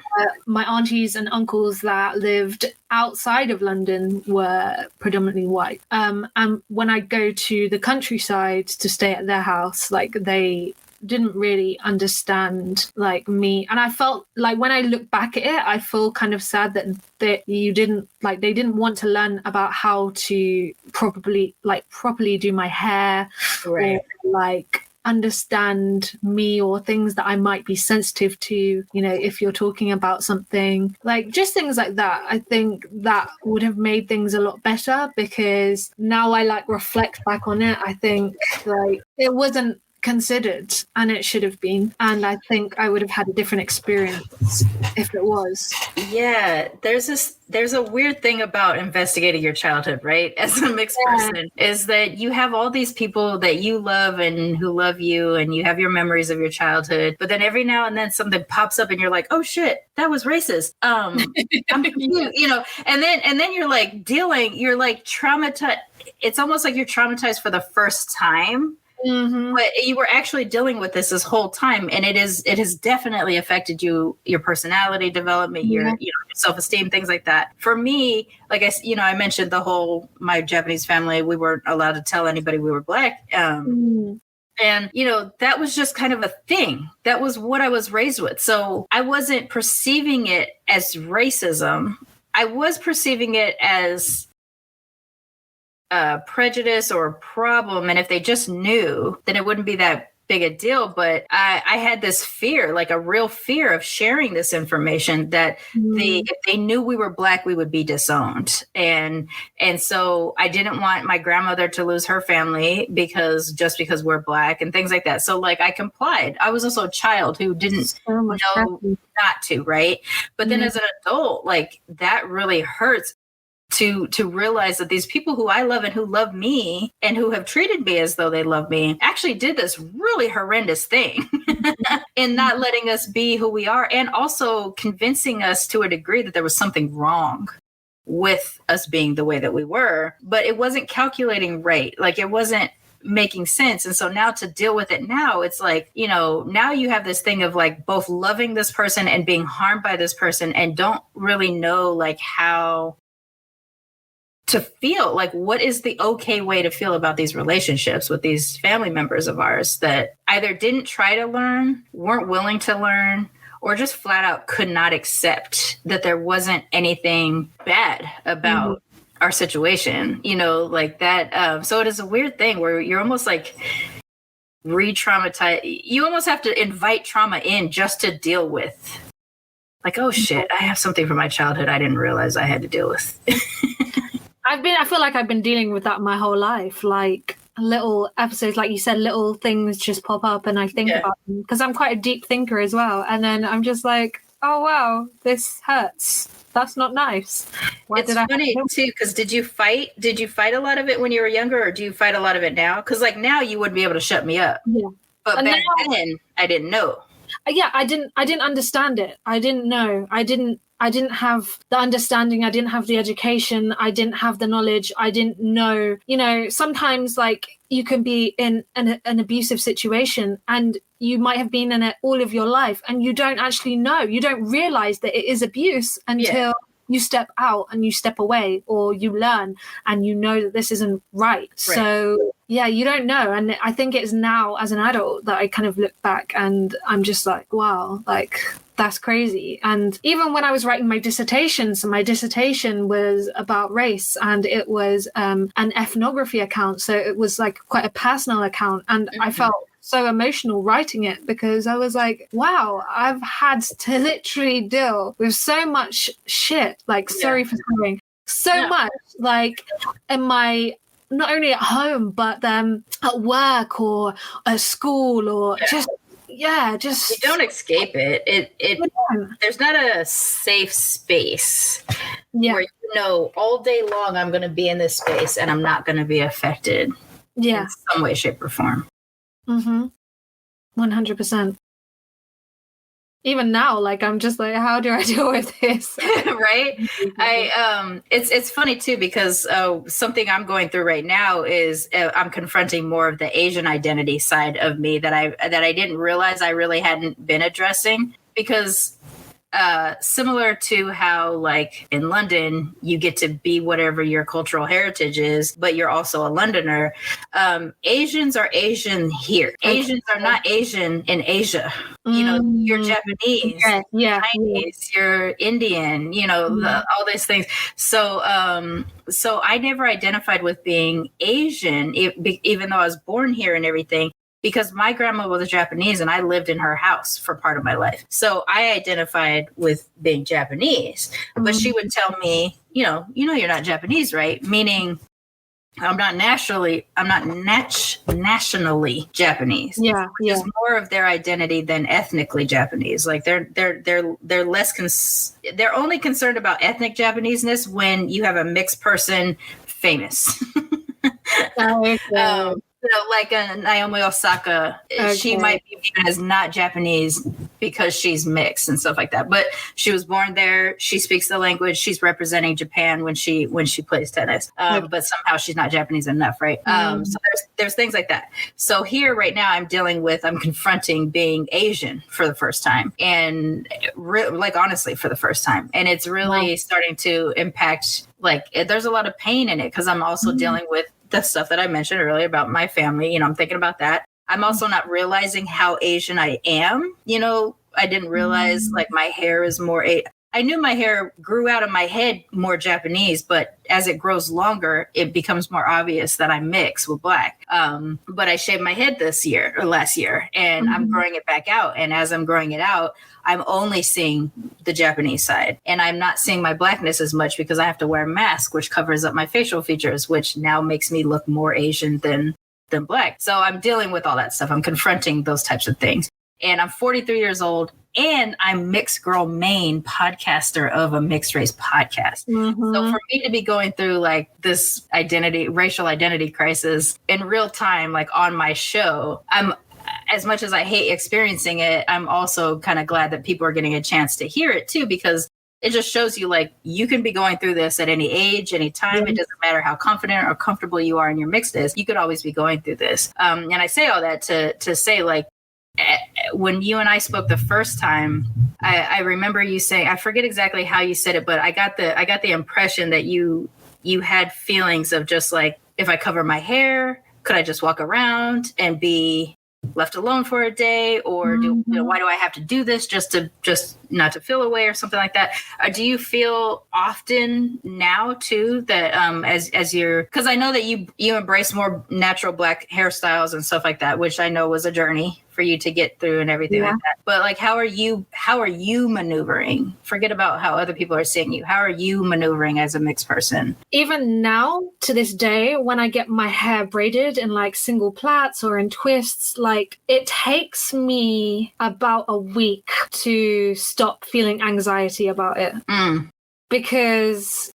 My aunties and uncles that lived outside of London were predominantly white. And when I go to the countryside to stay at their house, like they didn't really understand like me, and I felt like when I look back at it, I feel kind of sad that they didn't want to learn about how to properly do my hair, right, or like understand me or things that I might be sensitive to, you know, if you're talking about something, like just things like that. I think that would have made things a lot better, because now I like reflect back on it, I think like it wasn't considered and it should have been, and I think I would have had a different experience if it was. Yeah, there's a weird thing about investigating your childhood, right? As a mixed person, is that you have all these people that you love and who love you, and you have your memories of your childhood, but then every now and then something pops up and you're like, oh shit, that was racist. I'm confused, you know, and then you're like traumatized. It's almost like you're traumatized for the first time. But you were actually dealing with this whole time, and it has definitely affected your personality development, your self-esteem, things like that. For me, like I mentioned my Japanese family, we weren't allowed to tell anybody we were Black. And, that was just kind of a thing. That was what I was raised with. So I wasn't perceiving it as racism. I was perceiving it as prejudice or a problem, and if they just knew, then it wouldn't be that big a deal. But I had this fear, like a real fear of sharing this information, that if they knew we were Black, we would be disowned. And so I didn't want my grandmother to lose her family because we're Black and things like that. So like I complied. I was also a child who didn't know not to, right? But then as an adult, like that really hurts. To realize that these people who I love and who love me and who have treated me as though they love me actually did this really horrendous thing in not letting us be who we are, and also convincing us to a degree that there was something wrong with us being the way that we were, but it wasn't calculating right. Like it wasn't making sense. And so now to deal with it now, it's like, now you have this thing of like both loving this person and being harmed by this person, and don't really know like how to feel, like what is the okay way to feel about these relationships with these family members of ours that either didn't try to learn, weren't willing to learn, or just flat out could not accept that there wasn't anything bad about our situation, like that. So it is a weird thing where you're almost like re-traumatized. You almost have to invite trauma in just to deal with, like, oh shit, I have something from my childhood I didn't realize I had to deal with. I feel like I've been dealing with that my whole life. Like little episodes, like you said, little things just pop up and I think about them, because I'm quite a deep thinker as well. And then I'm just like, oh wow, this hurts. That's not nice. It's funny too, because did you fight a lot of it when you were younger, or do you fight a lot of it now? Because like now you wouldn't be able to shut me up. Yeah. But and back then I didn't know. I didn't understand it. I didn't know. I didn't have the understanding. I didn't have the education. I didn't have the knowledge. I didn't know, sometimes like you can be in an abusive situation and you might have been in it all of your life and you don't actually know. You don't realize that it is abuse until you step out and you step away, or you learn and you know that this isn't right. So you don't know. And I think it's now as an adult that I kind of look back and I'm just like, wow, like that's crazy. And even when I was writing my dissertation, so my dissertation was about race, and it was an ethnography account. So it was like quite a personal account. And I felt so emotional writing it, because I was like, wow, I've had to literally deal with so much shit. Like, sorry for swearing. so much, like in my, not only at home, but then at work or at school or just you don't escape it. There's not a safe space where all day long I'm going to be in this space and I'm not going to be affected in some way, shape, or form. 100%. Even now, like, I'm just like, how do I deal with this? Right? It's funny too, because something I'm going through right now is I'm confronting more of the Asian identity side of me that I didn't realize I really hadn't been addressing, because similar to how, like, in London, you get to be whatever your cultural heritage is, but you're also a Londoner. Asians are Asian here. Asians are not Asian in Asia. You know, you're Japanese, Chinese, you're Indian, you know, all these things. So I never identified with being Asian, even though I was born here and everything, because my grandma was Japanese and I lived in her house for part of my life. So I identified with being Japanese, but she would tell me, you're not Japanese, right? Meaning I'm not nationally Japanese. Yeah. It's more of their identity than ethnically Japanese. Like they're less they're only concerned about ethnic Japaneseness when you have a mixed person famous. Like Naomi Osaka, she might be viewed as not Japanese because she's mixed and stuff like that. But she was born there. She speaks the language. She's representing Japan when she plays tennis. But somehow she's not Japanese enough, right? So there's things like that. So here right now, I'm confronting being Asian for the first time, and honestly, for the first time, and it's really starting to impact. Like, there's a lot of pain in it because I'm also dealing with the stuff that I mentioned earlier about my family. I'm thinking about that. I'm also not realizing how Asian I am. I didn't realize like my hair is more, I knew my hair grew out of my head more Japanese, but as it grows longer, it becomes more obvious that I'm mixed with Black. But I shaved my head last year, and I'm growing it back out. And as I'm growing it out, I'm only seeing the Japanese side, and I'm not seeing my Blackness as much because I have to wear a mask, which covers up my facial features, which now makes me look more Asian than Black. So I'm dealing with all that stuff. I'm confronting those types of things. And I'm 43 years old, and I'm Mixed Girl Mane, podcaster of a mixed race podcast. So for me to be going through like this racial identity crisis in real time, like on my show, as much as I hate experiencing it, I'm also kind of glad that people are getting a chance to hear it too, because it just shows you, like, you can be going through this at any age, any time. It doesn't matter how confident or comfortable you are in your mixedness. You could always be going through this. And I say all that to say, like, when you and I spoke the first time, I remember you saying, I forget exactly how you said it, but I got the impression that you had feelings of just like, if I cover my hair, could I just walk around and be left alone for a day, or why do I have to do this just not to feel away or something like that? Do you feel often now too that as you're, because I know that you embrace more natural Black hairstyles and stuff like that, which I know was a journey for you to get through and everything like that. But like, how are you maneuvering? Forget about how other people are seeing you. How are you maneuvering as a mixed person? Even now, to this day, when I get my hair braided in like single plaits or in twists, like, it takes me about a week to stop feeling anxiety about it. Because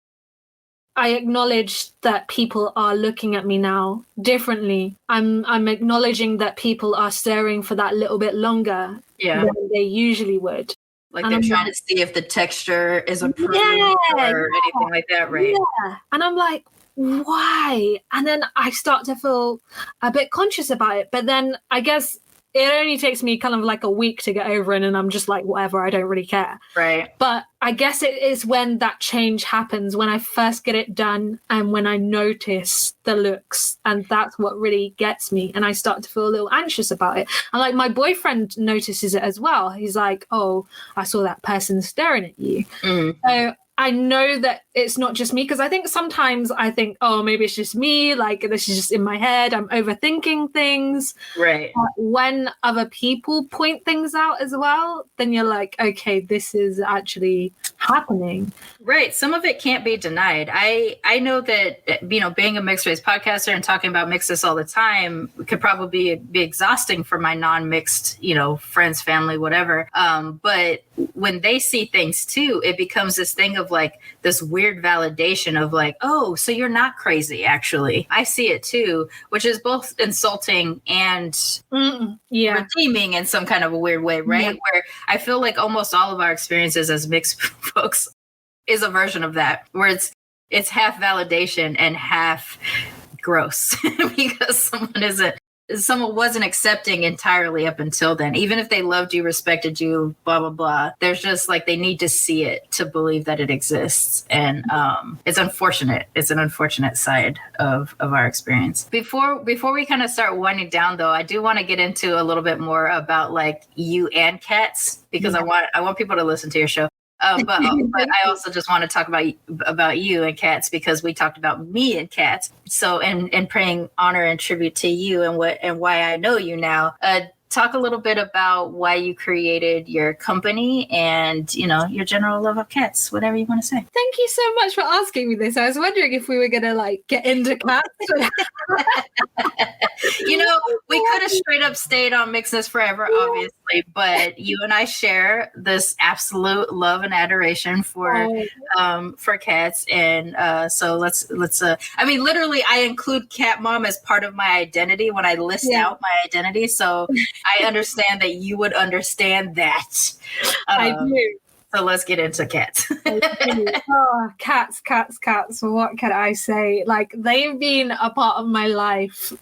I acknowledge that people are looking at me now differently. I'm acknowledging that people are staring for that little bit longer than they usually would. Like, and they're trying to see if the texture is approved or anything like that, right? Yeah. And I'm like, why? And then I start to feel a bit conscious about it. But then I guess it only takes me kind of like a week to get over it, and I'm just like, whatever, I don't really care. Right. But I guess it is when that change happens, when I first get it done and when I notice the looks, and that's what really gets me. And I start to feel a little anxious about it. And like, my boyfriend notices it as well. He's like, oh, I saw that person staring at you. So I know that it's not just me, because I think sometimes I think, oh, maybe it's just me, like, this is just in my head, I'm overthinking things. Right. But when other people point things out as well, then you're like, okay, this is actually happening. Right. Some of it can't be denied. I know that, you know, being a mixed race podcaster and talking about mixedness all the time could probably be exhausting for my non-mixed, you know, friends, family, whatever. But when they see things too, it becomes this thing of like this weird validation of like, oh, so you're not crazy. Actually, I see it too, which is both insulting and redeeming in some kind of a weird way, right? Yeah. Where I feel like almost all of our experiences as mixed folks is a version of that, where it's half validation and half gross because someone wasn't accepting entirely up until then. Even if they loved you, respected you, blah blah blah, there's just like they need to see it to believe that it exists, and it's unfortunate. It's an unfortunate side of our experience. Before we kind of start winding down, though, I do want to get into a little bit more about like you and cats, because I want people to listen to your show. But I also just want to talk about you and cats, because we talked about me and cats. So, and paying honor and tribute to you and why I know you now. Talk a little bit about why you created your company and, you know, your general love of cats, whatever you want to say. Thank you so much for asking me this. I was wondering if we were going to like get into cats. You know, we could have straight up stayed on Mixedness forever, obviously, but you and I share this absolute love and adoration for cats. And so let's I mean, literally, I include cat mom as part of my identity when I list out my identity. So I understand that you would understand that. I do. So let's get into cats. Cats. What can I say? Like, they've been a part of my life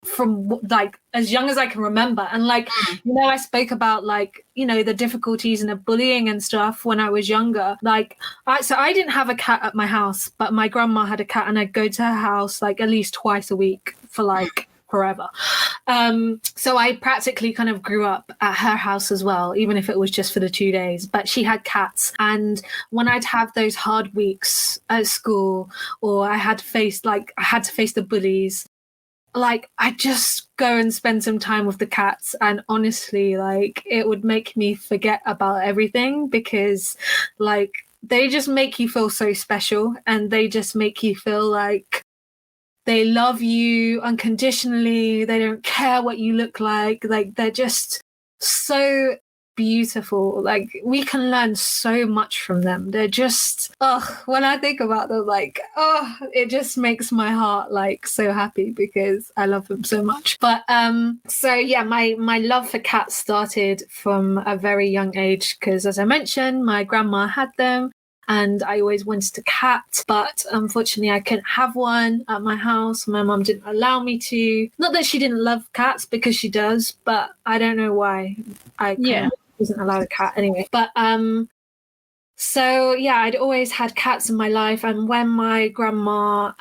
from like as young as I can remember. And like, you know, I spoke about like, you know, the difficulties and the bullying and stuff when I was younger. Like, I didn't have a cat at my house, but my grandma had a cat, and I'd go to her house like at least twice a week for like forever. So I practically kind of grew up at her house as well, even if it was just for the 2 days. But she had cats, and when I'd have those hard weeks at school, or I had to face the bullies, like I'd just go and spend some time with the cats, and honestly, like it would make me forget about everything, because like they just make you feel so special, and they just make you feel like they love you unconditionally. They don't care what you look like. Like, they're just so beautiful. Like, we can learn so much from them. They're just, when I think about them, like, it just makes my heart like so happy, because I love them so much. But so yeah, my love for cats started from a very young age, because as I mentioned, my grandma had them. And I always wanted a cat, but unfortunately I couldn't have one at my house. My mum didn't allow me to. Not that she didn't love cats, because she does, but I don't know why I wasn't allowed a cat anyway. But so yeah, I'd always had cats in my life. And when my grandma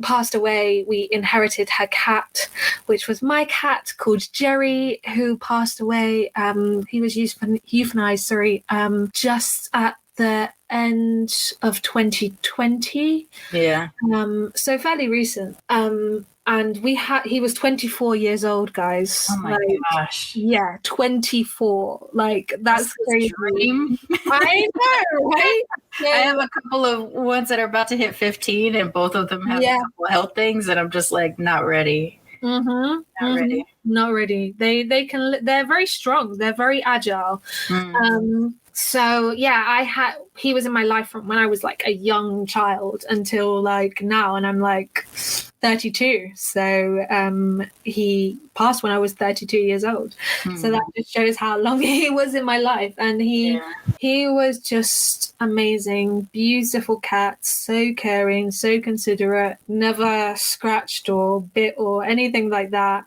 passed away, we inherited her cat, which was my cat called Jerry, who passed away. He was euthanized, just at the end of 2020. Yeah. So fairly recent. And he was 24 years old, guys. Oh my gosh. Yeah, 24. Like, that's crazy. Dream. I know, right? Yeah. I have a couple of ones that are about to hit 15, and both of them have a couple of health things, and I'm just like not ready. Ready. Not ready. They're very strong. They're very agile. So yeah, he was in my life from when I was like a young child until like now, and I'm like 32. So he passed when I was 32 years old. So that just shows how long he was in my life. And he was just amazing, beautiful cat, so caring, so considerate, never scratched or bit or anything like that.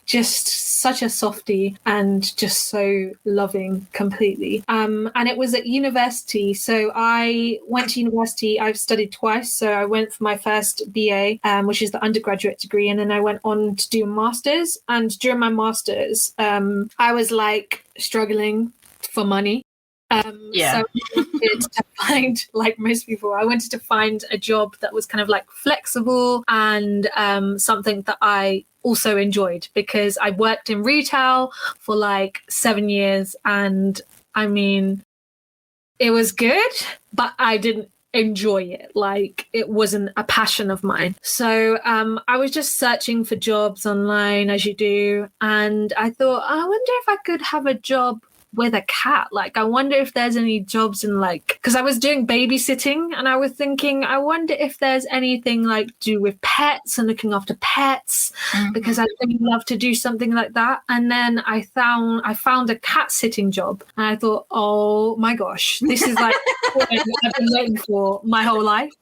Just such a softie, and just so loving completely. And it was at university. So I went to university. I've studied twice. So I went for my first BA, which is the undergraduate degree. And then I went on to do a master's. And during my master's, I was like struggling for money. So I wanted to find, like most people, I wanted to find a job that was kind of like flexible and something that I also enjoyed, because I worked in retail for like 7 years, and I mean, it was good, but I didn't enjoy it. Like, it wasn't a passion of mine. So I was just searching for jobs online, as you do, and I thought, I wonder if I could have a job with a cat. Like, I wonder if there's any jobs in, like, because I was doing babysitting, and I was thinking, I wonder if there's anything like do with pets and looking after pets, because I really love to do something like that. And then I found a cat sitting job, and I thought, oh my gosh, this is like what I've been waiting for my whole life.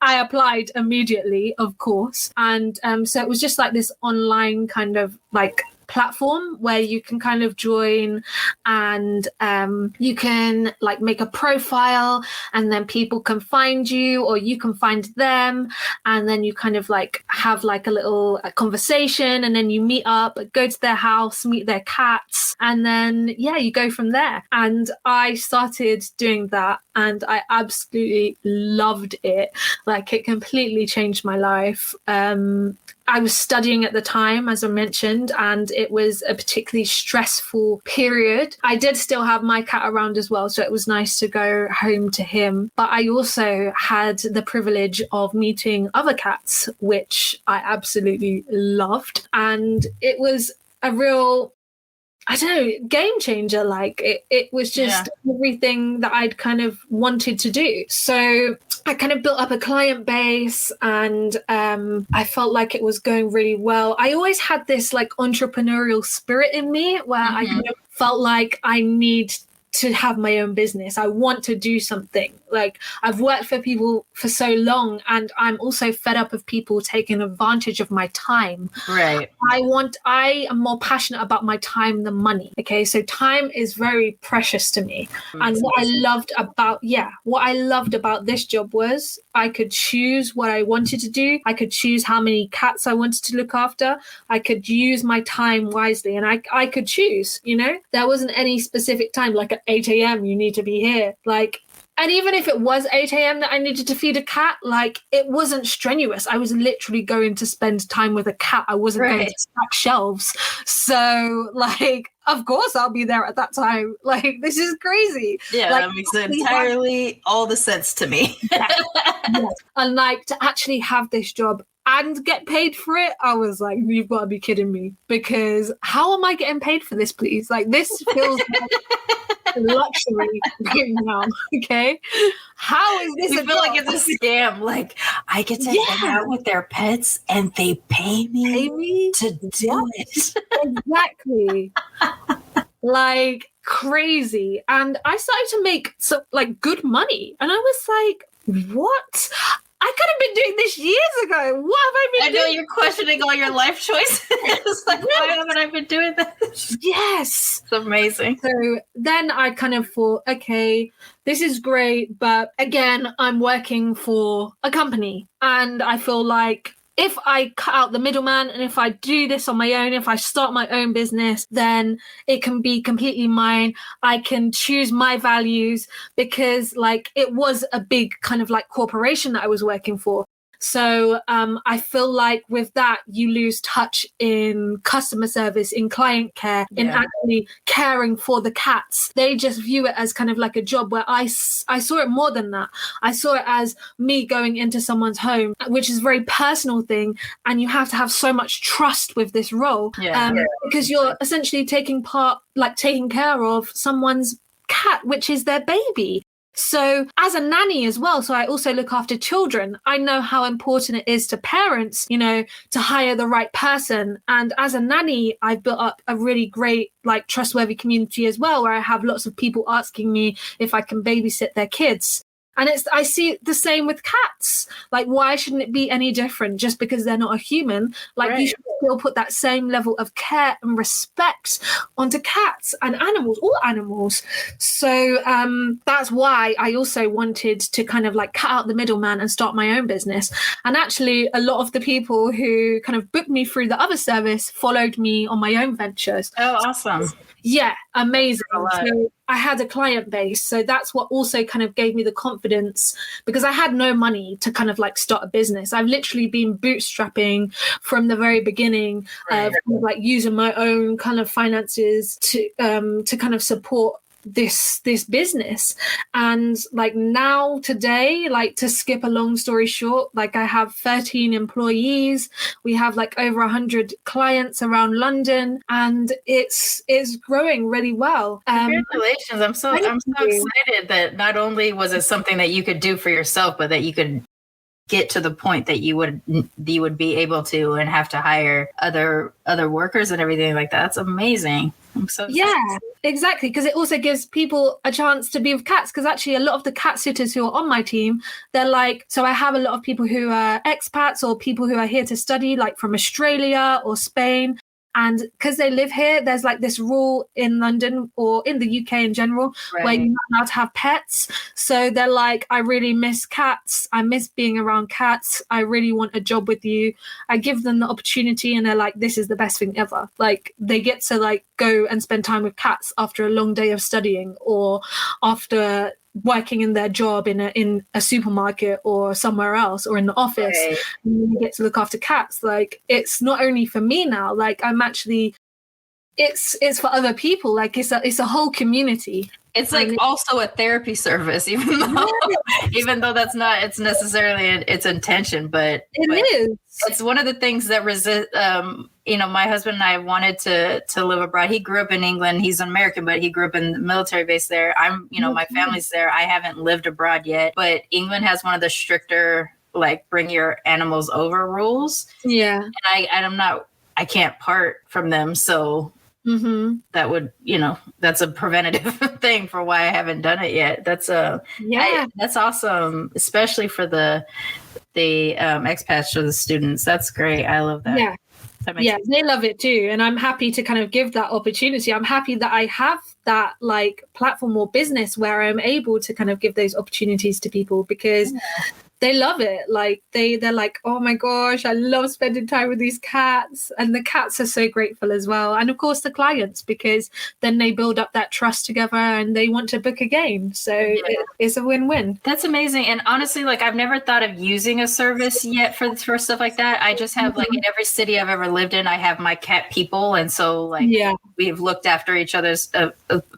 I applied immediately, of course, and so it was just like this online kind of like platform where you can kind of join, and you can like make a profile, and then people can find you or you can find them, and then you kind of like have like a conversation, and then you meet up, go to their house, meet their cats, and then you go from there. And I started doing that, and I absolutely loved it. Like, it completely changed my life. I was studying at the time, as I mentioned, and it was a particularly stressful period. I did still have my cat around as well, so it was nice to go home to him. But I also had the privilege of meeting other cats, which I absolutely loved. And it was a real, I don't know, game changer. Like, it was just everything that I'd kind of wanted to do. So I kind of built up a client base, and I felt like it was going really well. I always had this like entrepreneurial spirit in me where I kind of felt like I need to have my own business. I want to do something. Like, I've worked for people for so long, and I'm also fed up of people taking advantage of my time. Right. I am more passionate about my time than money. Okay. So time is very precious to me. And what I loved about this job was I could choose what I wanted to do. I could choose how many cats I wanted to look after. I could use my time wisely, and I could choose, there wasn't any specific time, like at 8 a.m. you need to be here. Like, and even if it was 8 a.m. that I needed to feed a cat, like, it wasn't strenuous. I was literally going to spend time with a cat. I wasn't going to stack shelves. So, like, of course I'll be there at that time. Like, this is crazy. Yeah, like, that makes entirely all the sense to me. Yes. And like, to actually have this job and get paid for it, I was like, you've got to be kidding me. Because how am I getting paid for this, please? Like, this feels like luxury right now. Okay, how is this? I feel like it's a scam. Like, I get to hang out with their pets, and they pay me to do it. Exactly. Like, crazy. And I started to make good money, and I was like, what? I could have been doing this years ago. What have I been doing? I know you're questioning all your life choices. It's like, why haven't I been doing this? Yes. It's amazing. So then I kind of thought, okay, this is great. But again, I'm working for a company, and I feel like if I cut out the middleman, and if I do this on my own, if I start my own business, then it can be completely mine. I can choose my values, because like, it was a big kind of like corporation that I was working for. So I feel like with that, you lose touch in customer service, in client care, in actually caring for the cats. They just view it as kind of like a job, where I saw it more than that. I saw it as me going into someone's home, which is a very personal thing. And you have to have so much trust with this role, because you're essentially taking care of someone's cat, which is their baby. So as a nanny as well, so I also look after children. I know how important it is to parents, to hire the right person. And as a nanny, I've built up a really great, trustworthy community as well, where I have lots of people asking me if I can babysit their kids. And I see the same with cats. Like, why shouldn't it be any different just because they're not a human? Like, you should still put that same level of care and respect onto cats and animals, all animals. So that's why I also wanted to kind of cut out the middleman and start my own business. And actually, a lot of the people who kind of booked me through the other service followed me on my own ventures. Oh, awesome. Yeah, amazing. So I had a client base. So that's what also kind of gave me the confidence, because I had no money to kind of start a business. I've literally been bootstrapping from the very beginning, using my own kind of finances to kind of support this business. And like now today, like to skip a long story short, like I have 13 employees. We have like over 100 clients around London, and it's growing really well. Congratulations. I'm so excited that not only was it something that you could do for yourself, but that you could get to the point that you would be able to and have to hire other workers and everything like that. That's amazing. I'm so excited. Yeah, exactly, because it also gives people a chance to be with cats, because actually a lot of the cat sitters who are on my team, they're like, so I have a lot of people who are expats or people who are here to study, like from Australia or Spain. And because they live here, there's like this rule in London or in the UK in general, where you're not allowed to have pets. So they're like, I really miss cats. I miss being around cats. I really want a job with you. I give them the opportunity and they're like, this is the best thing ever. Like they get to like go and spend time with cats after a long day of studying or after working in their job in a supermarket or somewhere else or in the office. Right. And you get to look after cats. Like it's not only for me now, like I'm actually it's for other people. Like it's a whole community. It's like also a therapy service, even though that's not it's necessarily its intention, but it is. It's one of the things that my husband and I wanted to live abroad. He grew up in England. He's an American, but he grew up in the military base there. My family's there. I haven't lived abroad yet, but England has one of the stricter, like, bring your animals over rules. Yeah. And I can't part from them. So that would, that's a preventative thing for why I haven't done it yet. That's that's awesome, especially for the expats or the students. That's great. I love that. Yeah. They love it too. And I'm happy to kind of give that opportunity. I'm happy that I have that like platform or business where I'm able to kind of give those opportunities to people, because they love it. Like they're like, oh my gosh, I love spending time with these cats. And the cats are so grateful as well. And of course the clients, because then they build up that trust together and they want to book again. So it's a win-win. That's amazing. And honestly, like I've never thought of using a service yet for stuff like that. I just have like in every city I've ever lived in, I have my cat people. And so like we've looked after each other's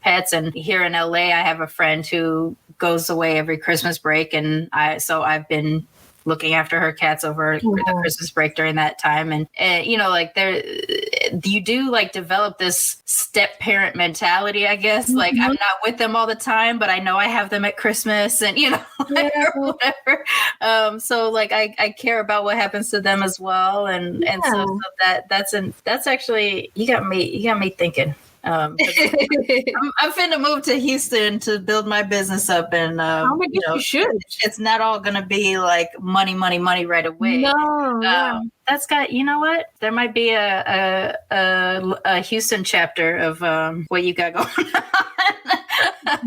pets. And here in LA, I have a friend who goes away every Christmas break, and I've been looking after her cats over the Christmas break during that time. And like you do like develop this step parent mentality, I guess. Like I'm not with them all the time, but I know I have them at Christmas and or whatever. So like I care about what happens to them as well. And so that's actually, you got me thinking. I'm finna move to Houston to build my business up, and you should. It's not all gonna be like money right away. No, that's got. You know what? There might be a Houston chapter of what you got going on.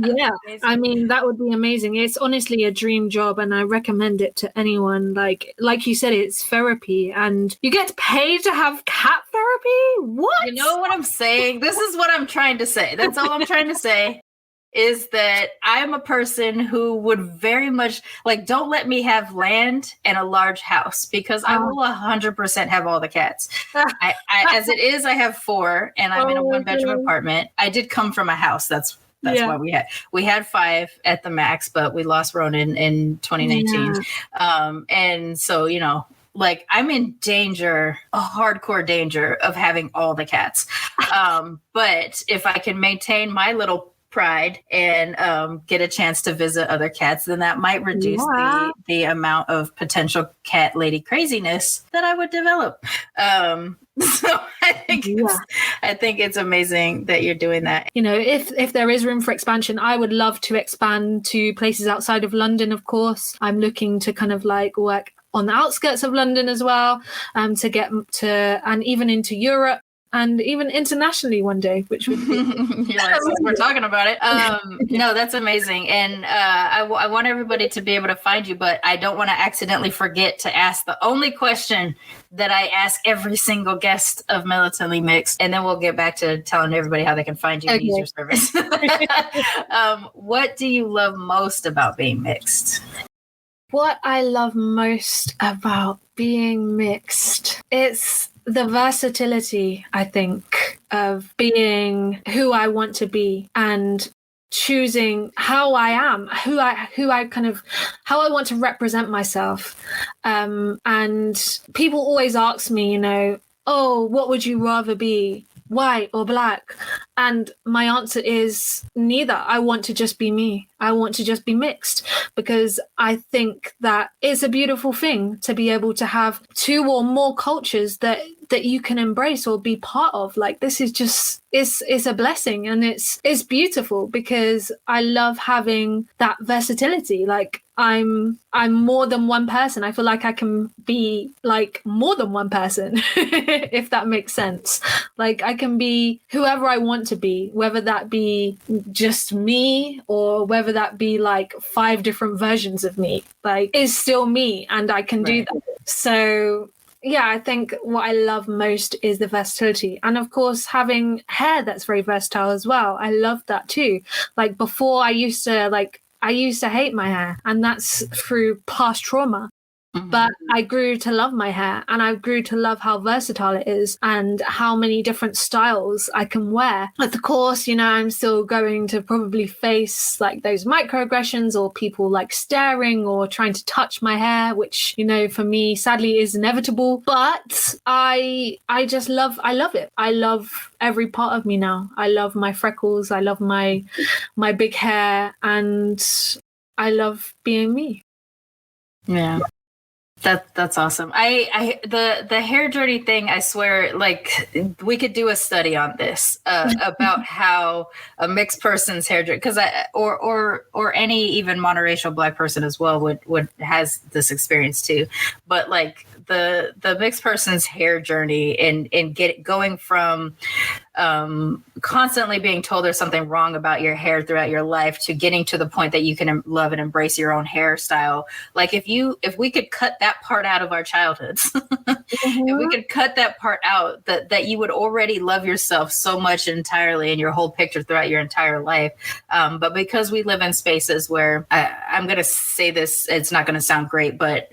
Yeah, I mean that would be amazing. It's honestly a dream job, and I recommend it to anyone. Like you said, it's therapy, and you get paid to have cat therapy. What? You know what I'm saying? This is what I'm trying to say. That's all I'm trying to say. Is that I'm a person who would very much like, don't let me have land and a large house, because I will 100% have all the cats. I as it is, I have 4, and I'm in a 1-bedroom apartment. I did come from a house. That's why we had 5 at the max, but we lost Ronan in 2019. And so, like I'm in danger, a hardcore danger of having all the cats. But if I can maintain my little pride and get a chance to visit other cats, then that might reduce the amount of potential cat lady craziness that I would develop. So I think it's amazing that you're doing that. If there is room for expansion, I would love to expand to places outside of London. Of course, I'm looking to kind of like work on the outskirts of London as well, to get to, and even into Europe. And even internationally one day, which would be we're talking about it. No, that's amazing. And I want everybody to be able to find you, but I don't want to accidentally forget to ask the only question that I ask every single guest of Militantly Mixed, and then we'll get back to telling everybody how they can find you and use your service. What do you love most about being mixed? What I love most about being mixed, it's the versatility, I think, of being who I want to be and choosing how I am, how I want to represent myself. And people always ask me, oh, what would you rather be, white or black? And my answer is neither. I want to just be me. I want to just be mixed, because I think that it's a beautiful thing to be able to have two or more cultures that you can embrace or be part of. Like, this is just, it's a blessing, and it's beautiful, because I love having that versatility. Like, I'm more than one person. I feel like I can be like more than one person, if that makes sense. Like, I can be whoever I want to be, whether that be just me or whether that be like 5 different versions of me. Like, it's still me, and I can do that. So yeah, I think what I love most is the versatility. And of course, having hair that's very versatile as well. I love that too. Like, before I used to hate my hair, and that's through past trauma. But I grew to love my hair, and I grew to love how versatile it is and how many different styles I can wear. Of course, I'm still going to probably face like those microaggressions or people like staring or trying to touch my hair, which, for me, sadly is inevitable. But I love it. I love every part of me now. I love my freckles. I love my big hair, and I love being me. Yeah. That's awesome. The hair journey thing, I swear, like, we could do a study on this about how a mixed person's hair journey, because or any even monoracial Black person as well would has this experience too. But like the mixed person's hair journey and going from constantly being told there's something wrong about your hair throughout your life to getting to the point that you can love and embrace your own hairstyle. Like, if we could cut that part out of our childhoods, if we could cut that part out, that you would already love yourself so much entirely in your whole picture throughout your entire life. But because we live in spaces where I'm going to say this, it's not going to sound great, but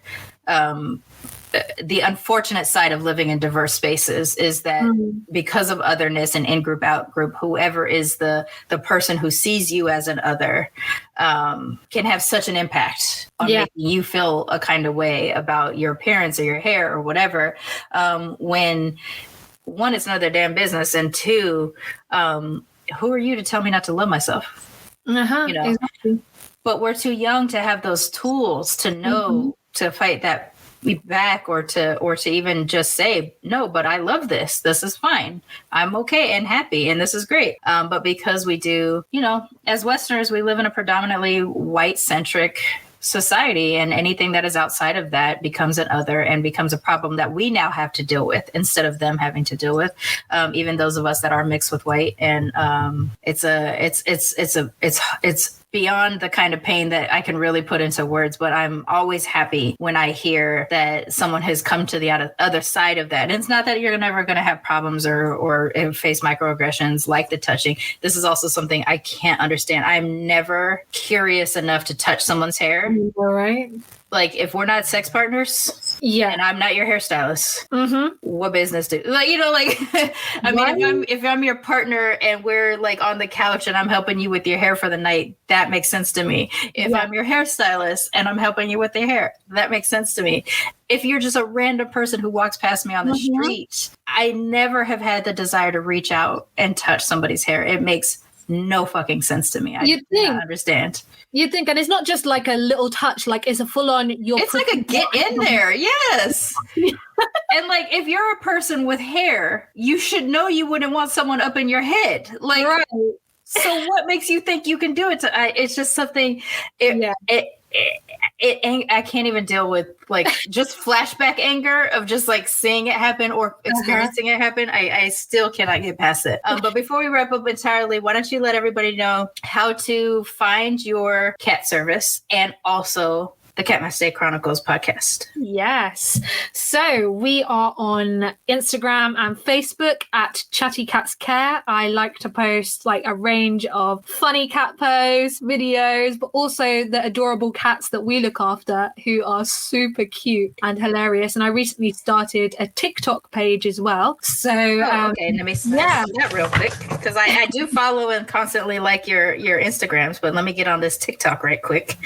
the unfortunate side of living in diverse spaces is that because of otherness and in-group, out-group, whoever is the person who sees you as an other can have such an impact on making you feel a kind of way about your appearance or your hair or whatever, when one, it's none of their damn business, and two, who are you to tell me not to love myself? Exactly. But we're too young to have those tools to know to fight that back, or to even just say, no, but I love this. This is fine. I'm okay and happy, and this is great. But because we do, as Westerners, we live in a predominantly white-centric society, and anything that is outside of that becomes an other and becomes a problem that we now have to deal with instead of them having to deal with. Even those of us that are mixed with white, and it's beyond the kind of pain that I can really put into words, but I'm always happy when I hear that someone has come to the other side of that. And it's not that you're never going to have problems or face microaggressions like the touching. This is also something I can't understand. I'm never curious enough to touch someone's hair. All right. Like, if we're not sex partners, and I'm not your hairstylist, what business do? Like, I mean, if I'm your partner and we're like on the couch and I'm helping you with your hair for the night, that makes sense to me. If I'm your hairstylist and I'm helping you with the hair, that makes sense to me. If you're just a random person who walks past me on the street, I never have had the desire to reach out and touch somebody's hair. It makes no fucking sense to me. I do not understand. You think, and it's not just like a little touch, like it's a full-on. It's like a get in there, yes. And like, if you're a person with hair, you should know you wouldn't want someone up in your head. Like, so what makes you think you can do it? It's just something. I can't even deal with like just flashback anger of just like seeing it happen or experiencing it happen. I still cannot get past it. But before we wrap up entirely, why don't you let everybody know how to find your cat service and also the Cat My Stay Chronicles podcast? Yes. So we are on Instagram and Facebook at Chatty Cats Care. I like to post like a range of funny cat posts, videos, but also the adorable cats that we look after who are super cute and hilarious. And I recently started a TikTok page as well. So okay, let me do that real quick, because I do follow and constantly like your Instagrams, but let me get on this TikTok right quick.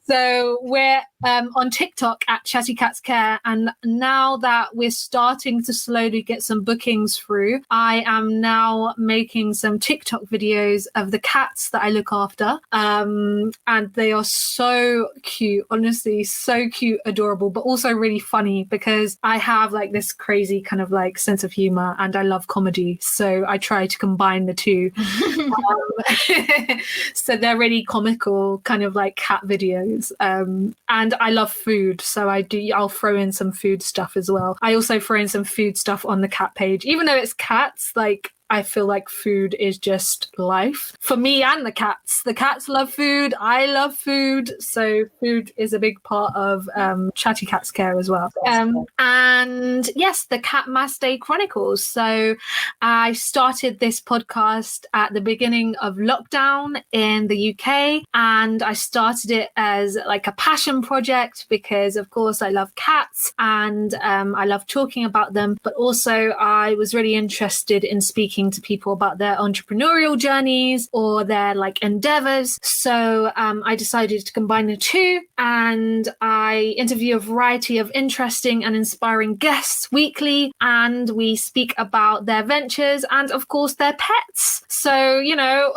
So we're on TikTok at Chatty Cats Care, and now that we're starting to slowly get some bookings through, I am now making some TikTok videos of the cats that I look after, and they are so cute, honestly, so cute, adorable, but also really funny because I have like this crazy kind of like sense of humor and I love comedy, so I try to combine the two. So they're really comical kind of like cat videos. And I love food, so I'll throw in some food stuff as well. I also throw in some food stuff on the cat page, even though it's cats, like I feel like food is just life for me and the cats. The cats love food. I love food. So food is a big part of Chatty Cats Care as well. And yes, the Cat My Stay Chronicles. So I started this podcast at the beginning of lockdown in the UK, and I started it as like a passion project because, of course, I love cats and I love talking about them. But also I was really interested in speaking to people about their entrepreneurial journeys or their like endeavors. So I decided to combine the two, and I interview a variety of interesting and inspiring guests weekly, and we speak about their ventures and of course their pets. So, you know,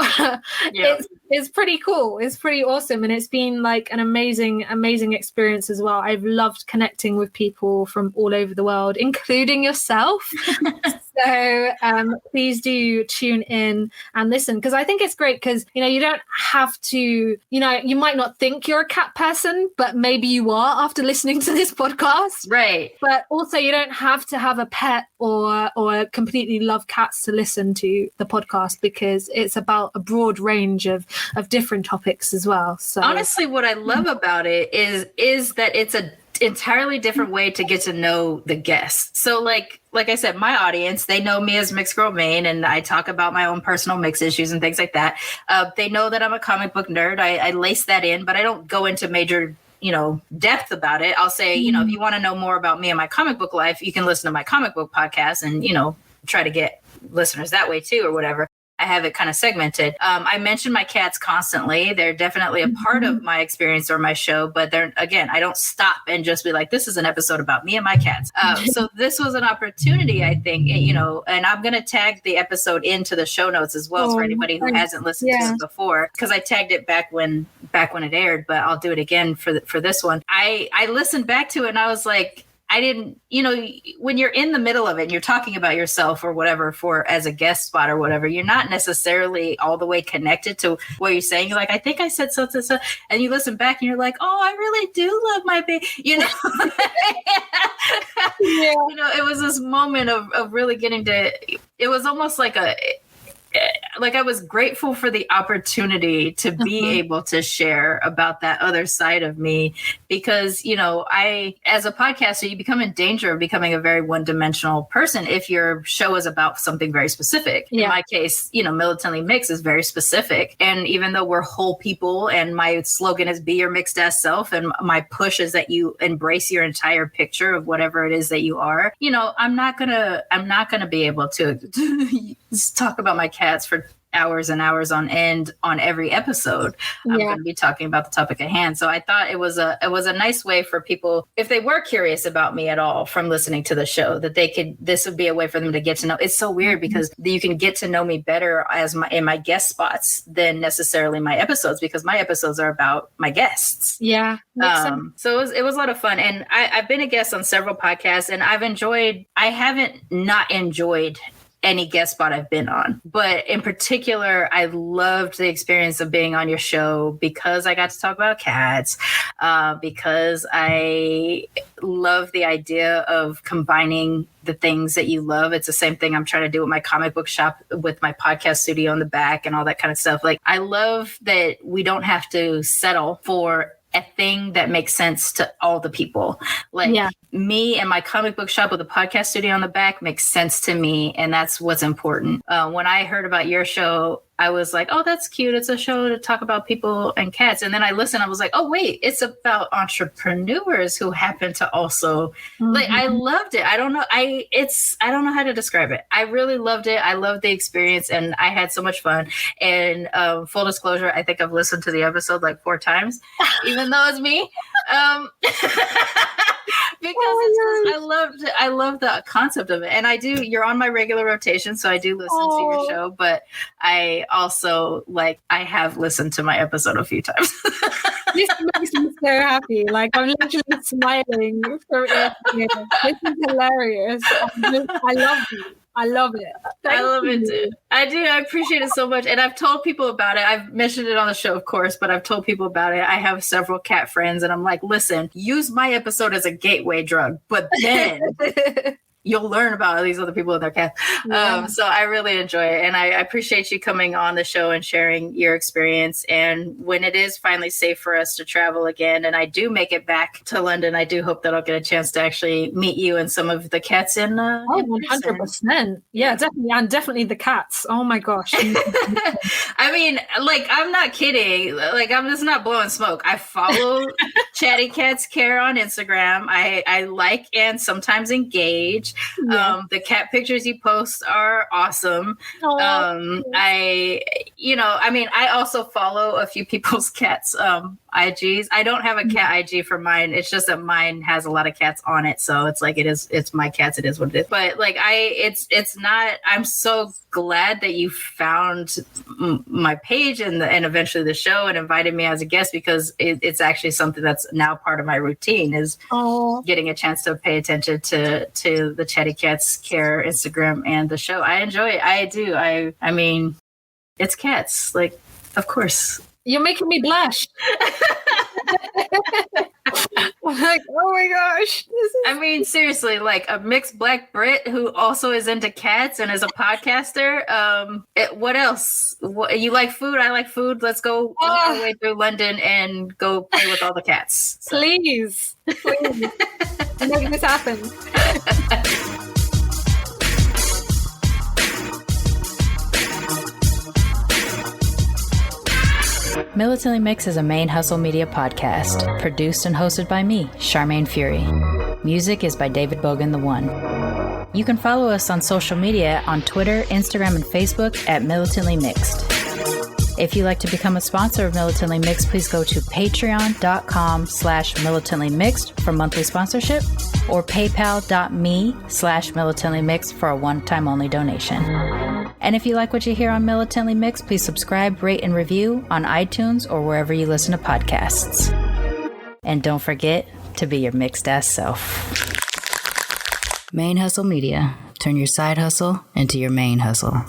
it's pretty cool. It's pretty awesome. And it's been like an amazing experience as well. I've loved connecting with people from all over the world, including yourself. So please do tune in and listen, because I think it's great because, you know, you don't have to, you know, you might not think you're a cat person, but maybe you are after listening to this podcast. Right. But also you don't have to have a pet or completely love cats to listen to the podcast, because it's about a broad range of different topics as well. So honestly, what I love about it is that it's a entirely different way to get to know the guests. So like I said, my audience, they know me as Mixed Girl Mane, and I talk about my own personal mix issues and things like that. They know that I'm a comic book nerd. I lace that in, but I don't go into major, you know, depth about it. I'll say, you know, if you want to know more about me and my comic book life, you can listen to my comic book podcast and, you know, try to get listeners that way too, or whatever. I have it kind of segmented. I mention my cats constantly. They're definitely a part of my experience or my show, but again, I don't stop and just be like, this is an episode about me and my cats. So this was an opportunity, I think, you know, and I'm going to tag the episode into the show notes as well for anybody who hasn't listened to it before, because I tagged it back when it aired, but I'll do it again for this one. I listened back to it and I was like, I didn't, you know, when you're in the middle of it and you're talking about yourself or whatever as a guest spot or whatever, you're not necessarily all the way connected to what you're saying. You're like, I think I said so, and you listen back and you're like, oh, I really do love my baby, you know. You know, it was this moment of really getting to, it was almost like I was grateful for the opportunity to be able to share about that other side of me, because, you know, as a podcaster, you become in danger of becoming a very one-dimensional person if your show is about something very specific. In my case, you know, Militantly Mixed is very specific. And even though we're whole people and my slogan is be your mixed ass self, and my push is that you embrace your entire picture of whatever it is that you are, you know, I'm not gonna be able to talk about my cats for hours and hours on end on every episode. I'm going to be talking about the topic at hand. So I thought it was a nice way for people, if they were curious about me at all from listening to the show, that this would be a way for them to get to know. It's so weird because you can get to know me better in my guest spots than necessarily my episodes, because my episodes are about my guests. Yeah. So it was a lot of fun. And I've been a guest on several podcasts, and I haven't not enjoyed any guest spot I've been on. But in particular, I loved the experience of being on your show because I got to talk about cats, because I love the idea of combining the things that you love. It's the same thing I'm trying to do with my comic book shop, with my podcast studio in the back and all that kind of stuff. Like, I love that we don't have to settle for a thing that makes sense to all the people. Like me and my comic book shop with a podcast studio on the back makes sense to me. And that's what's important. When I heard about your show, I was like, oh, that's cute. It's a show to talk about people and cats. And then I listened, I was like, oh, wait, it's about entrepreneurs who happen to also like, I loved it. I don't know. I don't know how to describe it. I really loved it. I loved the experience and I had so much fun. And full disclosure, I think I've listened to the episode like 4 times, even though it's me. Because I love the concept of it. And you're on my regular rotation, so I do listen to your show, but I also I have listened to my episode a few times. This makes me so happy. Like, I'm literally smiling from ear to ear. This is hilarious. I love it. I love it. I love it too. I do. I appreciate it so much. And I've told people about it. I've mentioned it on the show, of course, but I've told people about it. I have several cat friends and I'm like, listen, use my episode as a gateway drug, but then you'll learn about these other people and their cats. So I really enjoy it. And I appreciate you coming on the show and sharing your experience. And when it is finally safe for us to travel again, and I do make it back to London, I do hope that I'll get a chance to actually meet you and some of the cats in 100%. Yeah, definitely. And definitely the cats. Oh my gosh. I mean, I'm not kidding. I'm just not blowing smoke. I follow Chatty Cats Care on Instagram. I like and sometimes engage. The cat pictures you post are awesome. I also follow a few people's cats IGs. I don't have a cat IG for mine. It's just that mine has a lot of cats on it, so it's it's my cats. It is what it is. But it's not. I'm so glad that you found my page and eventually the show and invited me as a guest, because it's actually something that's now part of my routine, is getting a chance to pay attention to the Chatty Cats Care Instagram and the show. I enjoy it. I do. I mean, it's cats. Of course. You're making me blush. I'm like, oh my gosh. I mean, seriously, a mixed Black Brit who also is into cats and is a podcaster. What else? You like food? I like food. Let's go all the way through London and go play with all the cats. So. Please. Make this happen. Militantly Mixed is a ManeHustle media podcast, produced and hosted by me, Charmaine Fury. Music is by David Bogan the One. You can follow us on social media on Twitter, Instagram, and Facebook at Militantly Mixed. If you'd like to become a sponsor of Militantly Mixed, please go to patreon.com/militantlymixed for monthly sponsorship, or paypal.me/militantlymixed for a one-time only donation. And if you like what you hear on Militantly Mixed, please subscribe, rate, and review on iTunes or wherever you listen to podcasts. And don't forget to be your mixed-ass self. ManeHustle Media. Turn your side hustle into your main hustle.